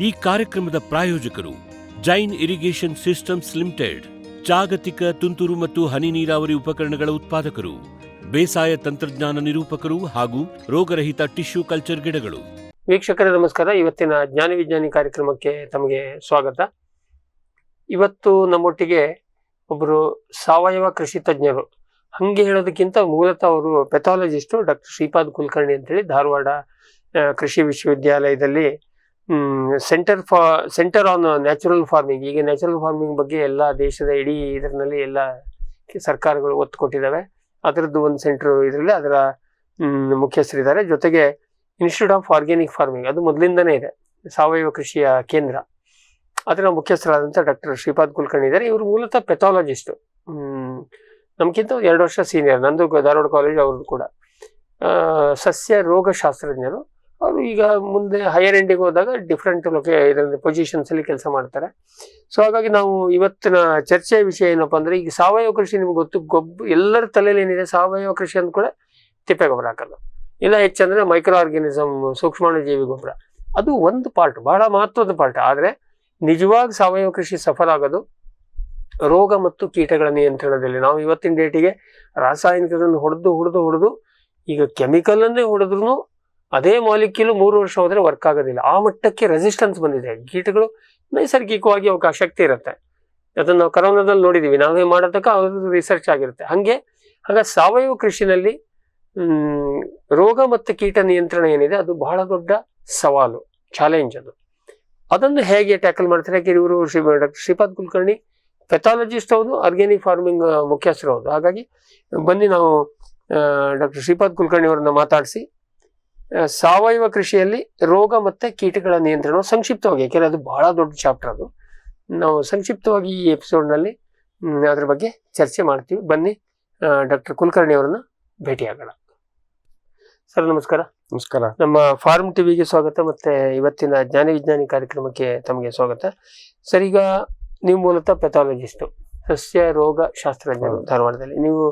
ಈ ಕಾರ್ಯಕ್ರಮದ ಪ್ರಾಯೋಜಕರು ಜೈನ್ ಇರಿಗೇಷನ್ ಸಿಸ್ಟಮ್ಸ್ ಲಿಮಿಟೆಡ್, ಜಾಗತಿಕ ತುಂತುರು ಮತ್ತು ಹನಿ ನೀರಾವರಿ ಉಪಕರಣಗಳ ಉತ್ಪಾದಕರು, ಬೇಸಾಯ ತಂತ್ರಜ್ಞಾನ ನಿರೂಪಕರು ಹಾಗೂ ರೋಗರಹಿತ ಟಿಶ್ಯೂ ಕಲ್ಚರ್ ಗಿಡಗಳು. ವೀಕ್ಷಕರೇ ನಮಸ್ಕಾರ. ಇವತ್ತಿನ ಜ್ಞಾನ ವಿಜ್ಞಾನಿ ಕಾರ್ಯಕ್ರಮಕ್ಕೆ ತಮಗೆ ಸ್ವಾಗತ. ಇವತ್ತು ನಮ್ಮೊಟ್ಟಿಗೆ ಒಬ್ಬರು ಸಾವಯವ ಕೃಷಿ ತಜ್ಞರು, ಹಂಗೆ ಹೇಳೋದಕ್ಕಿಂತ ಮೂಲತಃ ಅವರು ಪೆಥಾಲಜಿಸ್ಟು, ಡಾಕ್ಟರ್ ಶ್ರೀಪಾದ್ ಕುಲಕರ್ಣಿ ಅಂತೇಳಿ ಧಾರವಾಡ ಕೃಷಿ ವಿಶ್ವವಿದ್ಯಾಲಯದಲ್ಲಿ ಸೆಂಟರ್ ಆನ್ ನ್ಯಾಚುರಲ್ ಫಾರ್ಮಿಂಗ್, ಈಗ ನ್ಯಾಚುರಲ್ ಫಾರ್ಮಿಂಗ್ ಬಗ್ಗೆ ಎಲ್ಲ ದೇಶದ ಇಡೀ ಇದರಲ್ಲಿ ಎಲ್ಲ ಸರ್ಕಾರಗಳು ಒತ್ತು ಕೊಟ್ಟಿದ್ದಾವೆ. ಅದರದ್ದು ಒಂದು ಸೆಂಟರ್ ಇದರಲ್ಲಿ ಅದರ ಮುಖ್ಯಸ್ಥರಿದ್ದಾರೆ. ಜೊತೆಗೆ ಇನ್ಸ್ಟಿಟ್ಯೂಟ್ ಆಫ್ ಆರ್ಗ್ಯಾನಿಕ್ ಫಾರ್ಮಿಂಗ್, ಅದು ಮೊದಲಿಂದನೇ ಇದೆ, ಸಾವಯವ ಕೃಷಿಯ ಕೇಂದ್ರ, ಅದರ ಮುಖ್ಯಸ್ಥರಾದಂಥ ಡಾಕ್ಟರ್ ಶ್ರೀಪಾದ್ ಕುಲಕರ್ಣಿ ಇದ್ದಾರೆ. ಇವರು ಮೂಲತಃ ಪೆಥಾಲಜಿಸ್ಟು, ನಮ್ಗಿಂತ 2 ವರ್ಷ ಸೀನಿಯರ್, ನಂದು ಧಾರವಾಡ ಕಾಲೇಜ್, ಅವ್ರದ್ದು ಕೂಡ ಸಸ್ಯ ರೋಗಶಾಸ್ತ್ರಜ್ಞರು. ಅವರು ಈಗ ಮುಂದೆ ಹೈಯರ್ ಎಂಡಿಗೆ ಹೋದಾಗ ಡಿಫ್ರೆಂಟ್ ಇದರಲ್ಲಿ ಪೊಸಿಷನ್ಸ್ ಅಲ್ಲಿ ಕೆಲಸ ಮಾಡ್ತಾರೆ. ಸೊ ಹಾಗಾಗಿ ನಾವು ಇವತ್ತಿನ ಚರ್ಚೆಯ ವಿಷಯ ಏನಪ್ಪಾ ಅಂದ್ರೆ, ಈಗ ಸಾವಯವ ಕೃಷಿ ನಿಮ್ಗೆ ಗೊತ್ತು, ಎಲ್ಲರ ತಲೆಯಲ್ಲಿ ಏನಿದೆ, ಸಾವಯವ ಕೃಷಿ ಅಂದ ಕೂಡ ತಿಪ್ಪೆ ಗೊಬ್ಬರ ಹಾಕೋದು, ಇಲ್ಲ ಹೆಚ್ಚಂದ್ರೆ ಮೈಕ್ರೋ ಆರ್ಗ್ಯಾನಿಸಮ್, ಸೂಕ್ಷ್ಮಾಣು ಜೀವಿ ಗೊಬ್ಬರ, ಅದು ಒಂದು ಪಾರ್ಟ್, ಬಹಳ ಮಹತ್ವದ ಪಾರ್ಟ್. ಆದ್ರೆ ನಿಜವಾಗಿ ಸಾವಯವ ಕೃಷಿ ಸಫಲ ಆಗೋದು ರೋಗ ಮತ್ತು ಕೀಟಗಳ ನಿಯಂತ್ರಣದಲ್ಲಿ. ನಾವು ಇವತ್ತಿನ ಡೇಟಿಗೆ ರಾಸಾಯನಿಕಗಳನ್ನು ಹೊಡೆದು ಈಗ ಕೆಮಿಕಲ್ ಅನ್ನೇ ಹೊಡೆದ್ರು ಅದೇ ಮಾಲಿಕ್ಯೂಲ್ 3 ವರ್ಷ ಹೋದ್ರೆ ವರ್ಕ್ ಆಗೋದಿಲ್ಲ. ಆ ಮಟ್ಟಕ್ಕೆ ರೆಸಿಸ್ಟೆನ್ಸ್ ಬಂದಿದೆ. ಕೀಟಗಳು ನೈಸರ್ಗಿಕವಾಗಿ ಅವಕ್ಕೆ ಶಕ್ತಿ ಇರುತ್ತೆ. ಅದನ್ನು ನಾವು ಕರೋನಾದಲ್ಲಿ ನೋಡಿದೀವಿ, ನಾವೇ ಮಾಡೋದಕ್ಕೆ ಅವ್ರದ್ದು ರಿಸರ್ಚ್ ಆಗಿರುತ್ತೆ. ಹಾಗ ಸಾವಯವ ಕೃಷಿನಲ್ಲಿ ರೋಗ ಮತ್ತು ಕೀಟ ನಿಯಂತ್ರಣ ಏನಿದೆ ಅದು ಬಹಳ ದೊಡ್ಡ ಸವಾಲು, ಚಾಲೆಂಜ್. ಅದನ್ನು ಹೇಗೆ ಟ್ಯಾಕಲ್ ಮಾಡ್ತಾರೆ? ಯಾಕೆ ಇವರು ಡಾಕ್ಟರ್ ಶ್ರೀಪಾದ್ ಕುಲಕರ್ಣಿ ಪೆಥಾಲಜಿಸ್ಟ್ ಹೌದು, ಆರ್ಗ್ಯಾನಿಕ್ ಫಾರ್ಮಿಂಗ್ ಮುಖ್ಯಸ್ಥರು ಹೌದು. ಹಾಗಾಗಿ ಬನ್ನಿ ನಾವು ಡಾಕ್ಟರ್ ಶ್ರೀಪಾದ್ ಕುಲಕರ್ಣಿ ಅವರನ್ನ ಮಾತಾಡಿಸಿ ಸಾವಯವ ಕೃಷಿಯಲ್ಲಿ ರೋಗ ಮತ್ತೆ ಕೀಟಗಳ ನಿಯಂತ್ರಣ ಸಂಕ್ಷಿಪ್ತವಾಗಿ, ಯಾಕೆಂದ್ರೆ ಅದು ಬಹಳ ದೊಡ್ಡ ಚಾಪ್ಟರ್, ಅದು ನಾವು ಸಂಕ್ಷಿಪ್ತವಾಗಿ ಈ ಎಪಿಸೋಡ್ನಲ್ಲಿ ಅದ್ರ ಬಗ್ಗೆ ಚರ್ಚೆ ಮಾಡ್ತೀವಿ. ಬನ್ನಿ ಡಾಕ್ಟರ್ ಕುಲಕರ್ಣಿ ಅವರನ್ನ ಭೇಟಿಯಾಗೋಣ. ಸರ್ ನಮಸ್ಕಾರ. ನಮಸ್ಕಾರ. ನಮ್ಮ ಫಾರ್ಮ್ ಟಿವಿಗೆ ಸ್ವಾಗತ, ಮತ್ತೆ ಇವತ್ತಿನ ಜ್ಞಾನ ವಿಜ್ಞಾನಿ ಕಾರ್ಯಕ್ರಮಕ್ಕೆ ತಮಗೆ ಸ್ವಾಗತ. ಸರ್, ಈಗ ನೀವು ಮೂಲತಃ ಪೆಥಾಲಜಿಸ್ಟು, ಸಸ್ಯ ರೋಗ ಶಾಸ್ತ್ರಜ್ಞರು ಧಾರವಾಡದಲ್ಲಿ. ನೀವು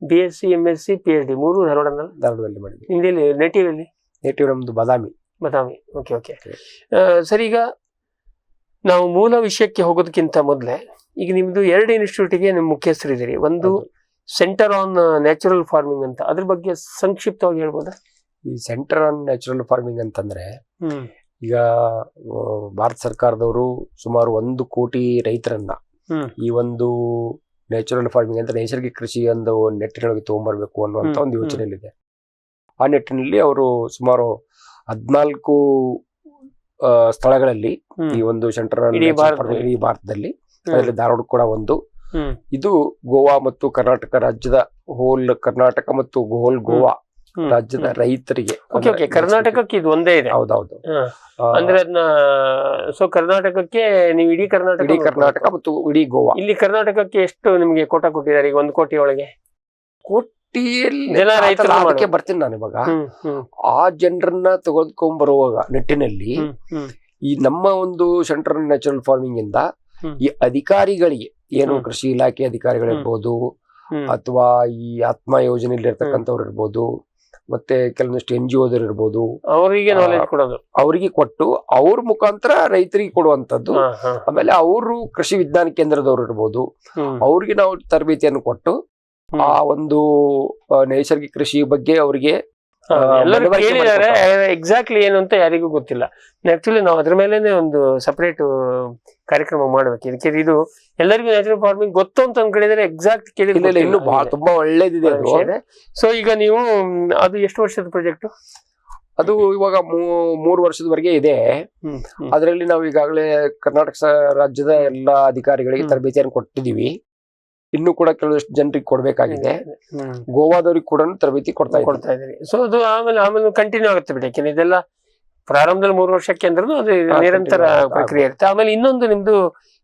BSc, MSc, PhD 3 ಧಾರವಾಡದಲ್ಲಿ ಮಾಡಿದ್ವಿ. ಹಿಂದಿಯಲ್ಲಿ ನೇಟಿವ್ ನಮ್ದು ಬಾದಾಮಿ. ಓಕೆ. ಸರ್, ಈಗ ನಾವು ಮೂಲ ವಿಷಯಕ್ಕೆ ಹೋಗೋದಕ್ಕಿಂತ ಮೊದಲೇ, ಈಗ ನಿಮ್ದು 2 ಇನ್ಸ್ಟಿಟ್ಯೂಟಿಗೆ ನಿಮ್ ಮುಖ್ಯಸ್ಥರಿದ್ದೀರಿ. ಒಂದು ಸೆಂಟರ್ ಆನ್ ನ್ಯಾಚುರಲ್ ಫಾರ್ಮಿಂಗ್ ಅಂತ, ಅದ್ರ ಬಗ್ಗೆ ಸಂಕ್ಷಿಪ್ತವಾಗಿ ಹೇಳ್ಬೋದಾ? ಈ ಸೆಂಟರ್ ಆನ್ ನ್ಯಾಚುರಲ್ ಫಾರ್ಮಿಂಗ್ ಅಂತಂದ್ರೆ, ಈಗ ಭಾರತ ಸರ್ಕಾರದವರು ಸುಮಾರು 1 ಕೋಟಿ ರೈತರನ್ನ ಈ ಒಂದು ನ್ಯಾಚುರಲ್ ಫಾರ್ಮಿಂಗ್ ಅಂತ ನೈಸರ್ಗಿಕ ಕೃಷಿ ಒಂದು ನೆಟ್ಟಿನೊಳಗೆ ತಗೊಂಡ್ಬರ್ಬೇಕು ಅನ್ನುವಂತ ಒಂದು ಯೋಚನೆಯಲ್ಲಿದೆ. ಆ ನಿಟ್ಟಿನಲ್ಲಿ ಅವರು ಸುಮಾರು 14 ಸ್ಥಳಗಳಲ್ಲಿ ಈ ಒಂದು ಸೆಂಟರ್ ಇಡೀ ಭಾರತದಲ್ಲಿ, ಅದರಲ್ಲಿ ಧಾರವಾಡ ಕೂಡ ಒಂದು. ಇದು ಗೋವಾ ಮತ್ತು ಕರ್ನಾಟಕ ರಾಜ್ಯದ ಹೋಲ್ ಕರ್ನಾಟಕ ಮತ್ತು ಹೋಲ್ ಗೋವಾ ರಾಜ್ಯದ ರೈತರಿಗೆ. ಕರ್ನಾಟಕಕ್ಕೆ ಇದು ಒಂದೇ ಇದೆ. ಹೌದೌದು. ಅಂದ್ರೆ ಅದನ್ನ ಕರ್ನಾಟಕಕ್ಕೆ ನೀವು ಇಡೀ ಕರ್ನಾಟಕ ಮತ್ತು ಇಡೀ ಗೋವಾ. ಇಲ್ಲಿ ಕರ್ನಾಟಕಕ್ಕೆ ಎಷ್ಟು ನಿಮ್ಗೆ ಕೋಟ ಕೊಟ್ಟಿದ್ದಾರೆ? ಈಗ 1 ಕೋಟಿ ಒಳಗೆ ಅದಕ್ಕೆ ಬರ್ತೀನಿ ನಾನು ಇವಾಗ. ಆ ಜನರನ್ನ ತೆಗೆದುಕೊಂಡ್ ಬರುವಾಗ ನಿಟ್ಟಿನಲ್ಲಿ ಈ ನಮ್ಮ ಒಂದು ಸೆಂಟರ್ ನ್ಯಾಚುರಲ್ ಫಾರ್ಮಿಂಗ್ ಇಂದ ಈ ಅಧಿಕಾರಿಗಳಿಗೆ, ಏನು ಕೃಷಿ ಇಲಾಖೆ ಅಧಿಕಾರಿಗಳಿರ್ಬೋದು, ಅಥವಾ ಈ ಆತ್ಮ ಯೋಜನೆಯಲ್ಲಿ ಇರ್ತಕ್ಕಂಥವ್ರು ಇರ್ಬೋದು, ಮತ್ತೆ ಕೆಲವೊಂದಿಷ್ಟು NGO ಇರ್ಬೋದು, ಅವರಿಗೆ ಕೊಟ್ಟು ಅವ್ರ ಮುಖಾಂತರ ರೈತರಿಗೆ ಕೊಡುವಂತದ್ದು. ಆಮೇಲೆ ಅವರು ಕೃಷಿ ವಿಜ್ಞಾನ ಕೇಂದ್ರದವ್ರು ಇರ್ಬೋದು, ಅವ್ರಿಗೆ ನಾವು ತರಬೇತಿಯನ್ನು ಕೊಟ್ಟು ಆ ಒಂದು ನೈಸರ್ಗಿಕ ಕೃಷಿ ಬಗ್ಗೆ ಅವರಿಗೆ ಕೇಳಿದ್ದಾರೆ. ಎಕ್ಸಾಕ್ಟ್ಲಿ ಏನು ಅಂತ ಯಾರಿಗೂ ಗೊತ್ತಿಲ್ಲ. ಆಕ್ಚುಲಿ ನಾವು ಅದ್ರ ಮೇಲೆನೆ ಒಂದು ಸಪರೇಟ್ ಕಾರ್ಯಕ್ರಮ ಮಾಡ್ಬೇಕು. ಇದಕ್ಕೆ ಇದು ಎಲ್ಲರಿಗೂ ನ್ಯಾಚುರಲ್ ಫಾರ್ಮಿಂಗ್ ಗೊತ್ತು ಅಂತ ಅನ್ಕೊಂಡಿದ್ರೆ ಎಕ್ಸಾಕ್ಟ್ ಕೇಳಿಲ್ಲ, ಇನ್ನು ತುಂಬಾ ಒಳ್ಳೇದಿದೆ. ಸೊ ಈಗ ನೀವು ಅದು ಎಷ್ಟು ವರ್ಷದ ಪ್ರಾಜೆಕ್ಟ್? ಅದು ಇವಾಗ 3 ವರ್ಷದವರೆಗೆ ಇದೆ. ಅದರಲ್ಲಿ ನಾವು ಈಗಾಗಲೇ ಕರ್ನಾಟಕ ರಾಜ್ಯದ ಎಲ್ಲಾ ಅಧಿಕಾರಿಗಳಿಗೆ ತರಬೇತಿಯನ್ನು ಕೊಟ್ಟಿದೀವಿ. ಇನ್ನು ಕೂಡ ಕೆಲವಷ್ಟು ಜನರಿಗೆ ಕೊಡ್ಬೇಕಾಗಿದೆ. ಗೋವಾದವ್ರಿಗೆ ಕೂಡ ತರಬೇತಿ ಕೊಡ್ತಾ ಇದ್ದೀವಿ. ಸೊ ಅದು ಆಮೇಲೆ ಕಂಟಿನ್ಯೂ ಆಗುತ್ತೆ ಬಿಡಿ, ಯಾಕೆಂದ್ರೆ ಇದೆಲ್ಲ ಪ್ರಾರಂಭದಲ್ಲಿ 3 ವರ್ಷಕ್ಕೆ ಅಂದ್ರೂ ಅದು ನಿರಂತರ ಪ್ರಕ್ರಿಯೆ ಇರುತ್ತೆ. ಆಮೇಲೆ ಇನ್ನೊಂದು ನಿಮ್ದು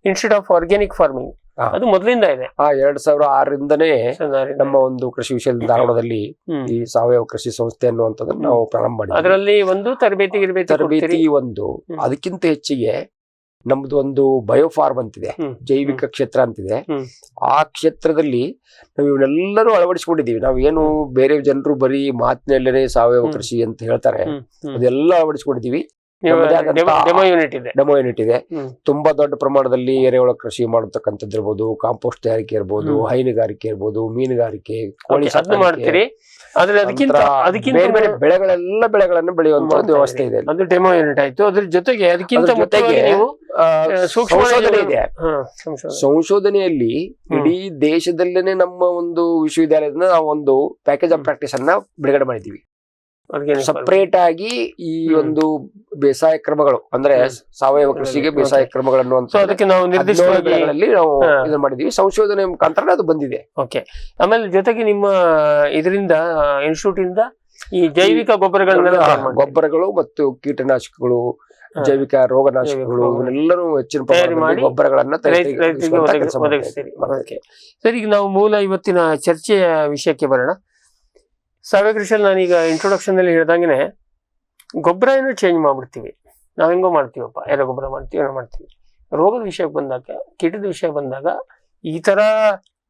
ಇನ್ಸ್ಟಿಟ್ಯೂಟ್ ಆಫ್ ಆರ್ಗ್ಯಾನಿಕ್ ಫಾರ್ಮಿಂಗ್, ಅದು ಮೊದಲಿಂದ ಇದೆ. 2006ರಿಂದನೇ ನಮ್ಮ ಒಂದು ಕೃಷಿ ವಿಷಯದ ಧಾರವಾಡದಲ್ಲಿ ಈ ಸಾವಯವ ಕೃಷಿ ಸಂಸ್ಥೆ ಅನ್ನುವಂಥದ್ದನ್ನು ನಾವು ಪ್ರಾರಂಭ ಮಾಡಿದ್ವಿ. ಅದರಲ್ಲಿ ಒಂದು ತರಬೇತಿ ಒಂದು, ಅದಕ್ಕಿಂತ ಹೆಚ್ಚಿಗೆ ನಮ್ದು ಒಂದು ಬಯೋಫಾರ್ಮ್ ಅಂತಿದೆ, ಜೈವಿಕ ಕ್ಷೇತ್ರ ಅಂತಿದೆ. ಆ ಕ್ಷೇತ್ರದಲ್ಲಿ ನಾವು ಇವನ್ನೆಲ್ಲರೂ ಅಳವಡಿಸಿಕೊಂಡಿದ್ದೀವಿ. ನಾವು ಏನು ಬೇರೆ ಜನರು ಬರೀ ಮಾತಿನಲ್ಲೇ ಸಾವಯವ ಕೃಷಿ ಅಂತ ಹೇಳ್ತಾರೆ, ಅದೆಲ್ಲ ಅಳವಡಿಸಿಕೊಂಡಿದ್ದೀವಿ. ಡೆಮೋ ಯೂನಿಟ್ ಇದೆ. ಡೆಮೋ ಯೂನಿಟ್ ಇದೆ. ತುಂಬಾ ದೊಡ್ಡ ಪ್ರಮಾಣದಲ್ಲಿ ಎರೆಹುಳ ಕೃಷಿ ಮಾಡತಕ್ಕಂಥದ್ದು ಇರ್ಬೋದು, ಕಾಂಪೋಸ್ಟ್ ತಯಾರಿಕೆ ಇರ್ಬೋದು, ಹೈನುಗಾರಿಕೆ ಇರ್ಬೋದು, ಮೀನುಗಾರಿಕೆ, ಕೋಳಿ ಮಾಡ್ತೀರಿ. ಆದ್ರೆ ಅದಕ್ಕಿಂತ ಬೇರೆ ಬೆಳೆಗಳನ್ನು ಬೆಳೆಯುವಂತ ಒಂದು ವ್ಯವಸ್ಥೆ ಇದೆ. ಅದು ಡೆಮೋ ಯೂನಿಟ್ ಆಯ್ತು. ಅದ್ರ ಜೊತೆಗೆ ಅದಕ್ಕಿಂತ ಜೊತೆಗೆ ಸಂಶೋಧನೆ ಇದೆ. ಸಂಶೋಧನೆಯಲ್ಲಿ ಇಡೀ ದೇಶದಲ್ಲೇನೆ ನಮ್ಮ ಒಂದು ವಿಶ್ವವಿದ್ಯಾಲಯದಿಂದ ನಾವು ಒಂದು ಪ್ಯಾಕೇಜ್ ಆಫ್ ಪ್ರಾಕ್ಟೀಸ್ ಅನ್ನ ಬಿಡುಗಡೆ ಮಾಡಿದೀವಿ. ಸಪರೇಟ್ ಆಗಿ ಈ ಒಂದು ಬೇಸಾಯ ಕ್ರಮಗಳು ಅಂದ್ರೆ ಸಾವಯವ ಕೃಷಿಗೆ ಬೇಸಾಯ ಕ್ರಮಗಳನ್ನು ಅದಕ್ಕೆ ನಾವು ನಿರ್ದಿಷ್ಟವಾಗಿ ನಾವು ಇದನ್ನ ಮಾಡಿದೀವಿ. ಸಂಶೋಧನೆ ಮುಖಾಂತರ ಅದು ಬಂದಿದೆ. ಓಕೆ. ಆಮೇಲೆ ಜೊತೆಗೆ ನಿಮ್ಮ ಇದರಿಂದ ಇನ್ಸ್ಟಿಟ್ಯೂಟ್ ಇಂದ ಈ ಜೈವಿಕ ಗೊಬ್ಬರಗಳು ಮತ್ತು ಕೀಟನಾಶಕಗಳು, ಜೈವಿಕ ರೋಗನಾಶಕಗಳು ಇವನ್ನೆಲ್ಲರೂ ಹೆಚ್ಚಿನ ಪ್ರಮಾಣದಲ್ಲಿ ಗೊಬ್ಬರಗಳನ್ನ ಒದಗಿಸ್ತೀರಿ. ಸರ್, ಈಗ ನಾವು ಮೂಲ ಇವತ್ತಿನ ಚರ್ಚೆಯ ವಿಷಯಕ್ಕೆ ಬರೋಣ. ಸಾವಯವ ಕೃಷಿಯಲ್ಲಿ ನಾನೀಗ ಇಂಟ್ರೊಡಕ್ಷನ್ ಅಲ್ಲಿ ಹೇಳ್ದಂಗೆ ಗೊಬ್ಬರ ಏನೋ ಚೇಂಜ್ ಮಾಡ್ಬಿಡ್ತೀವಿ. ನಾವ್ ಹೆಂಗೋ ಮಾಡ್ತೀವಪ್ಪ, ಎರೆ ಗೊಬ್ಬರ ಮಾಡ್ತೀವಿ, ಏನೋ ಮಾಡ್ತೀವಿ. ರೋಗದ ವಿಷಯಕ್ಕೆ ಬಂದಾಗ, ಕೀಟದ ವಿಷಯ ಬಂದಾಗ ಈ ತರ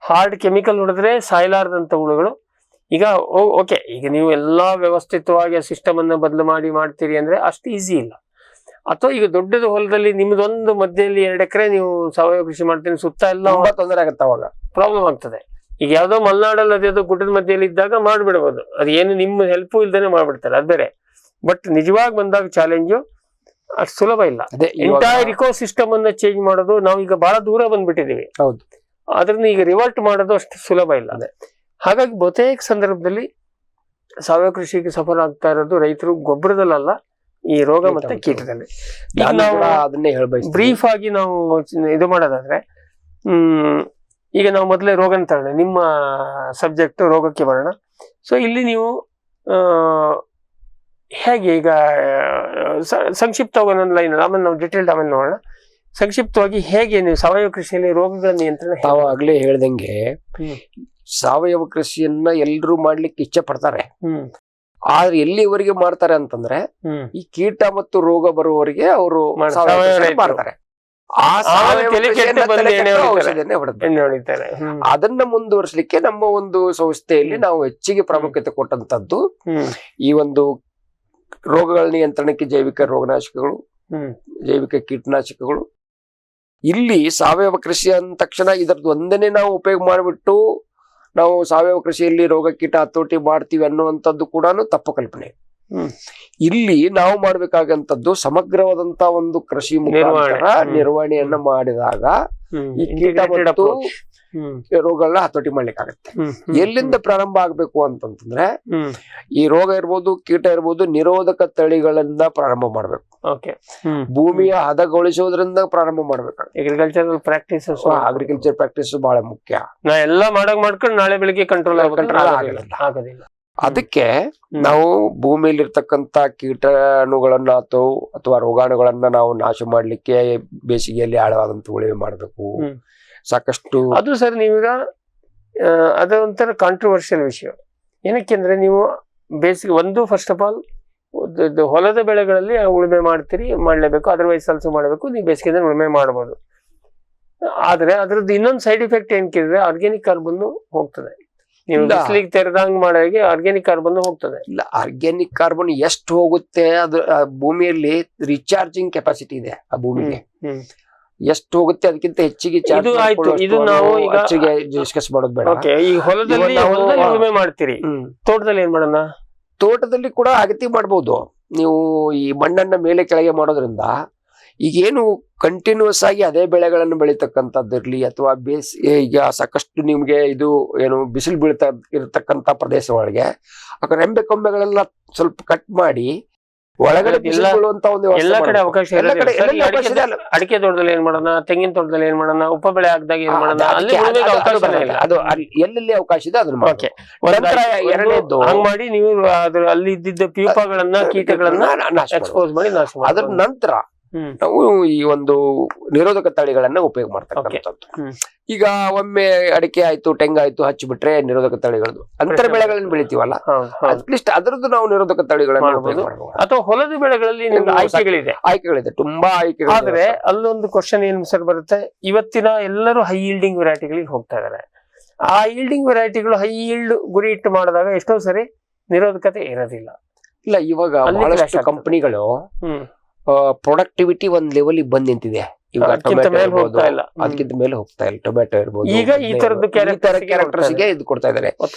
ಹಾರ್ಡ್ ಕೆಮಿಕಲ್ ಹೊಡೆದ್ರೆ ಸಾಯಲಾರದಂತ ಹುಳುಗಳು ಈಗ ಓಕೆ. ಈಗ ನೀವು ಎಲ್ಲಾ ವ್ಯವಸ್ಥಿತವಾಗಿ ಸಿಸ್ಟಮ್ ಅನ್ನ ಬದಲು ಮಾಡ್ತೀರಿ ಅಂದ್ರೆ ಅಷ್ಟು ಈಸಿ ಇಲ್ಲ. ಅಥವಾ ಈಗ ದೊಡ್ಡದು ಹೊಲದಲ್ಲಿ ನಿಮ್ದೊಂದು ಮಧ್ಯದಲ್ಲಿ 2 ಎಕರೆ ನೀವು ಸಾವಯವ ಕೃಷಿ ಮಾಡ್ತೀನಿ, ಸುತ್ತ ಎಲ್ಲ ತೊಂದರೆ ಆಗುತ್ತೆ, ಅವಾಗ ಪ್ರಾಬ್ಲಮ್ ಆಗ್ತದೆ. ಈಗ ಯಾವ್ದೋ ಮಲೆನಾಡಲ್ಲಿ ಅದೇದೋ ಗುಡ್ಡದ ಮಧ್ಯದಲ್ಲಿ ಇದ್ದಾಗ ಮಾಡ್ಬಿಡ್ಬೋದು, ಅದು ಏನು ನಿಮ್ಮ ಹೆಲ್ಪು ಇಲ್ದೇನೆ ಮಾಡ್ಬಿಡ್ತಾರೆ, ಅದು ಬೇರೆ. ಬಟ್ ನಿಜವಾಗಿ ಬಂದಾಗ ಚಾಲೆಂಜು ಅಷ್ಟು ಸುಲಭ ಇಲ್ಲ. ಎಂಟೈರ್ ಇಕೋ ಸಿಸ್ಟಮ್ ಅನ್ನ ಚೇಂಜ್ ಮಾಡೋದು, ನಾವು ಈಗ ಬಹಳ ದೂರ ಬಂದ್ಬಿಟ್ಟಿದೀವಿ. ಹೌದು. ಅದನ್ನ ಈಗ ರಿವರ್ಟ್ ಮಾಡೋದು ಅಷ್ಟು ಸುಲಭ ಇಲ್ಲ. ಹಾಗಾಗಿ ಬಹುತೇಕ ಸಂದರ್ಭದಲ್ಲಿ ಸಾವಯವ ಕೃಷಿಗೆ ಸಫಲ ಆಗ್ತಾ ಇರೋದು ರೈತರು ಗೊಬ್ಬರದಲ್ಲ, ಈ ರೋಗ ಮತ್ತೆ ಕೀಟದಲ್ಲಿ. ಅದನ್ನೇ ಬ್ರೀಫ್ ಆಗಿ ನಾವು ಇದು ಮಾಡೋದಾದ್ರೆ, ಈಗ ನಾವು ಮೊದಲೇ ರೋಗನ ತರೋಣ, ನಿಮ್ಮ ಸಬ್ಜೆಕ್ಟ್ ರೋಗಕ್ಕೆ ಬರೋಣ. ಸೊ ಇಲ್ಲಿ ನೀವು ಹೇಗೆ ಈಗ ಸಂಕ್ಷಿಪ್ತವಾಗಿ ಒಂದೊಂದು ಲೈನ್, ಆಮೇಲೆ ನಾವು ಡಿಟೇಲ್ಡ್ ಆಮೇಲೆ ನೋಡೋಣ. ಸಂಕ್ಷಿಪ್ತವಾಗಿ ಹೇಗೆ ನೀವು ಸಾವಯವ ಕೃಷಿಯಲ್ಲಿ ರೋಗಗಳ ನಿಯಂತ್ರಣ? ತಾವು ಆಗ್ಲೇ ಹೇಳ್ದಂಗೆ ಸಾವಯವ ಕೃಷಿಯನ್ನ ಎಲ್ರು ಮಾಡ್ಲಿಕ್ಕೆ ಇಚ್ಛೆ ಪಡ್ತಾರೆ. ಆದ್ರೆ ಎಲ್ಲಿವರೆಗೆ ಮಾಡ್ತಾರೆ ಅಂತಂದ್ರೆ ಈ ಕೀಟ ಮತ್ತು ರೋಗ ಬರುವವರೆಗೆ ಅವರು ಮಾಡ್ತಾರೆ. ಅದನ್ನ ಮುಂದುವರಿಸಲಿಕ್ಕೆ ನಮ್ಮ ಒಂದು ಸಂಸ್ಥೆಯಲ್ಲಿ ನಾವು ಹೆಚ್ಚಿಗೆ ಪ್ರಾಮುಖ್ಯತೆ ಕೊಟ್ಟಂತದ್ದು ಈ ಒಂದು ರೋಗಗಳ ನಿಯಂತ್ರಣಕ್ಕೆ ಜೈವಿಕ ರೋಗನಾಶಕಗಳು, ಜೈವಿಕ ಕೀಟನಾಶಕಗಳು. ಇಲ್ಲಿ ಸಾವಯವ ಕೃಷಿ ಅಂದ ತಕ್ಷಣ ಇದರದ್ದು ಒಂದನೇ ನಾವು ಉಪಯೋಗ ಮಾಡಿಬಿಟ್ಟು ನಾವು ಸಾವಯವ ಕೃಷಿಯಲ್ಲಿ ರೋಗ ಕೀಟ ಹತೋಟಿ ಮಾಡ್ತೀವಿ ಅನ್ನುವಂಥದ್ದು ಕೂಡ ತಪ್ಪು ಕಲ್ಪನೆ. ಇಲ್ಲಿ ನಾವು ಮಾಡ್ಬೇಕಾಗಂತದ್ದು ಸಮಗ್ರವಾದಂತ ಒಂದು ಕೃಷಿ ಮುಖಾಂತರ ನಿರ್ವಹಣೆಯನ್ನ ಮಾಡಿದಾಗ ಈ ಕೀಟ ಮತ್ತು ರೋಗಗಳನ್ನ ಹತೋಟಿ ಮಾಡ್ಲಿಕ್ಕಾಗತ್ತೆ. ಎಲ್ಲಿಂದ ಪ್ರಾರಂಭ ಆಗ್ಬೇಕು ಅಂತಂತಂದ್ರೆ ಈ ರೋಗ ಇರ್ಬೋದು, ಕೀಟ ಇರ್ಬೋದು, ನಿರೋಧಕ ತಳಿಗಳಿಂದ ಪ್ರಾರಂಭ ಮಾಡ್ಬೇಕು. ಭೂಮಿಯ ಹದಗೊಳಿಸೋದ್ರಿಂದ ಪ್ರಾರಂಭ ಮಾಡ್ಬೇಕು. ಅಗ್ರಿಕಲ್ಚರ್ ಪ್ರಾಕ್ಟೀಸ್ ಬಹಳ ಮುಖ್ಯ. ನಾ ಎಲ್ಲ ಮಾಡ್ಕೊಂಡು ನಾಳೆ ಬೆಳಿಗ್ಗೆ ಕಂಟ್ರೋಲ್ ಆಗೋದಿಲ್ಲ. ಅದಕ್ಕೆ ನಾವು ಭೂಮಿಯಲ್ಲಿ ಇರ್ತಕ್ಕಂತ ಕೀಟಾಣುಗಳನ್ನ ಅಥವಾ ರೋಗಾಣುಗಳನ್ನ ನಾವು ನಾಶ ಮಾಡ್ಲಿಕ್ಕೆ ಬೇಸಿಗೆಯಲ್ಲಿ ಆಳವಾದಂತ ಉಳುಮೆ ಮಾಡ್ಬೇಕು. ಸಾಕಷ್ಟು ಅದು ಸರ್, ನೀವೀಗ ಅದೊಂಥರ ಕಾಂಟ್ರವರ್ಷಿಯಲ್ ವಿಷಯ. ಏನಕ್ಕೆಂದ್ರೆ ನೀವು ಬೇಸಿಗೆ ಫಸ್ಟ್ ಆಫ್ ಆಲ್ ಹೊಲದ ಬೆಳೆಗಳಲ್ಲಿ ಉಳುಮೆ ಮಾಡ್ಲೇಬೇಕು, ಅದರ್ವೈಸ್ ಆಲ್ಸೋ ಮಾಡಬೇಕು. ನೀವು ಬೇಸಿಗೆ ಉಳುಮೆ ಮಾಡಬಹುದು. ಆದ್ರೆ ಅದ್ರದ್ದು ಇನ್ನೊಂದು ಸೈಡ್ ಎಫೆಕ್ಟ್ ಏನ್ ಕೇಳಿದ್ರೆ ಆರ್ಗ್ಯಾನಿಕ್ ಕಾರ್ಬನ್ ಹೋಗ್ತದೆ. ನೀವು ಬಿಸಿಲಿಗೆ ತೆರೆದಂಗ್ ಮಾಡೋರಿಗೆ ಆರ್ಗ್ಯಾನಿಕ್ ಕಾರ್ಬನ್ ಹೋಗ್ತದೆ. ಇಲ್ಲ, ಆರ್ಗ್ಯಾನಿಕ್ ಕಾರ್ಬನ್ ಎಷ್ಟು ಹೋಗುತ್ತೆ, ಅದು ಭೂಮಿಯಲ್ಲಿ ರಿಚಾರ್ಜಿಂಗ್ ಕೆಪಾಸಿಟಿ ಇದೆ. ಆ ಭೂಮಿಗೆ ಎಷ್ಟು ಹೋಗುತ್ತೆ ಅದಕ್ಕಿಂತ ಹೆಚ್ಚಿಗೆ ಡಿಸ್ಕಸ್ ಮಾಡೋದು ಬೇಡ. ಈ ಹೊಲದಲ್ಲಿ ಉಳುಮೆ ಮಾಡ್ತೀರಿ, ತೋಟದಲ್ಲಿ ಏನ್ ಮಾಡೋಣ? ತೋಟದಲ್ಲಿ ಕೂಡ ಅಗತಿ ಮಾಡ್ಬೋದು. ನೀವು ಈ ಮಣ್ಣನ್ನ ಮೇಲೆ ಕೆಳಗೆ ಮಾಡೋದ್ರಿಂದ ಈಗೇನು ಕಂಟಿನ್ಯೂಸ್ ಆಗಿ ಅದೇ ಬೆಳೆಗಳನ್ನು ಬೆಳೀತಕ್ಕಂಥದ್ದಿರ್ಲಿ, ಅಥವಾ ಈಗ ಸಾಕಷ್ಟು ನಿಮ್ಗೆ ಇದು ಏನು ಬಿಸಿಲು ಬೀಳ್ತಾ ಇರತಕ್ಕಂತ ಪ್ರದೇಶ ಒಳಗೆ ರೆಂಬೆ ಕೊಂಬೆಗಳೆಲ್ಲ ಸ್ವಲ್ಪ ಕಟ್ ಮಾಡಿ ಒಳಗಡೆ ಬೀಳುವಂತ ಒಂದು ಎಲ್ಲ ಕಡೆ ಅವಕಾಶ ಅಡಿಕೆ ತೋಟದಲ್ಲಿ ಏನ್ ಮಾಡೋಣ, ತೆಂಗಿನ ತೋಟದಲ್ಲಿ ಏನ್ ಮಾಡೋಣ, ಉಪ ಬೆಳೆ ಹಾಕಿದಾಗ ಏನ್ ಮಾಡೋಣ, ಅದು ಎಲ್ಲೆಲ್ಲಿ ಅವಕಾಶ ಇದೆ ಅದನ್ನ ಎರಡನೇದ್ದು ಹಂಗ್ ಮಾಡಿ ನೀವು ಅದ್ರ ಅಲ್ಲಿ ಇದ್ದಿದ್ದ ಪ್ಯೂಪಗಳನ್ನ ಕೀಟಗಳನ್ನ ಎಕ್ಸ್ಪೋಸ್ ಮಾಡಿ ನಾಶ ಮಾಡಿ. ಅದ್ರ ನಂತರ ನಾವು ಈ ಒಂದು ನಿರೋಧಕ ತಳಿಗಳನ್ನ ಉಪಯೋಗ ಮಾಡ್ತಕ್ಕಂಥದ್ದು. ಈಗ ಒಮ್ಮೆ ಅಡಿಕೆ ಆಯ್ತು, ತೆಂಗಾಯ್ತು ಹಚ್ಚಿಬಿಟ್ರೆ ನಿರೋಧಕ ತಳಿಗಳದ್ದು ಅಂತರ ಬೆಳೆಗಳನ್ನ ಬೆಳಿತೀವಲ್ಲ, ಅಟ್ಲೀಸ್ಟ್ ಅದರದ್ದು ನಾವು ನಿರೋಧಕ ತಳಿಗಳನ್ನ ಉಪಯೋಗ ಮಾಡಬಹುದು. ಅಥವಾ ಹೊಲದ ಬೆಳೆಗಳಲ್ಲಿ ಆಯ್ಕೆಗಳಿದೆ, ತುಂಬಾ ಆಯ್ಕೆಗಳು. ಆದ್ರೆ ಅಲ್ಲೊಂದು ಕ್ವಶನ್ ಏನ್ ಸರ್ ಬರುತ್ತೆ, ಇವತ್ತಿನ ಎಲ್ಲರೂ ಹೈ ಈಲ್ಡಿಂಗ್ ವೆರೈಟಿಗಳಿಗೆ ಹೋಗ್ತಾ ಇದಾರೆ. ಆ ಈಲ್ಡಿಂಗ್ ವೆರೈಟಿಗಳು ಹೈ ಈಲ್ಡ್ ಗುರಿ ಇಟ್ಟು ಮಾಡಿದಾಗ ಎಷ್ಟೋ ಸರಿ ನಿರೋಧಕತೆ ಇರೋದಿಲ್ಲ. ಇಲ್ಲ, ಇವಾಗ ಬಹಳಷ್ಟು ಕಂಪನಿಗಳು ಪ್ರೊಡಕ್ಟಿವಿಟಿ ಒಂದ್ ಲೆವೆಲ್ ಬಂದ್ ನಿಂತಿದೆ. ಈಗ ಅದಕ್ಕಿಂತ ಮೇಲೆ ಹೋಗ್ತಾ ಇಲ್ಲ. ಅದಕ್ಕಿಂತ ಮೇಲೆ ಹೋಗ್ತಾ ಇಲ್ಲ. ಟೊಮ್ಯಾಟೊ ಇರ್ಬೋದು, ಈಗ ಈ ತರದ್ದು ಕ್ಯಾರೆಕ್ಟರ್ಸ್ ಗೆ ಇದು ಕೊಡ್ತಾ ಇದ್ದಾರೆ.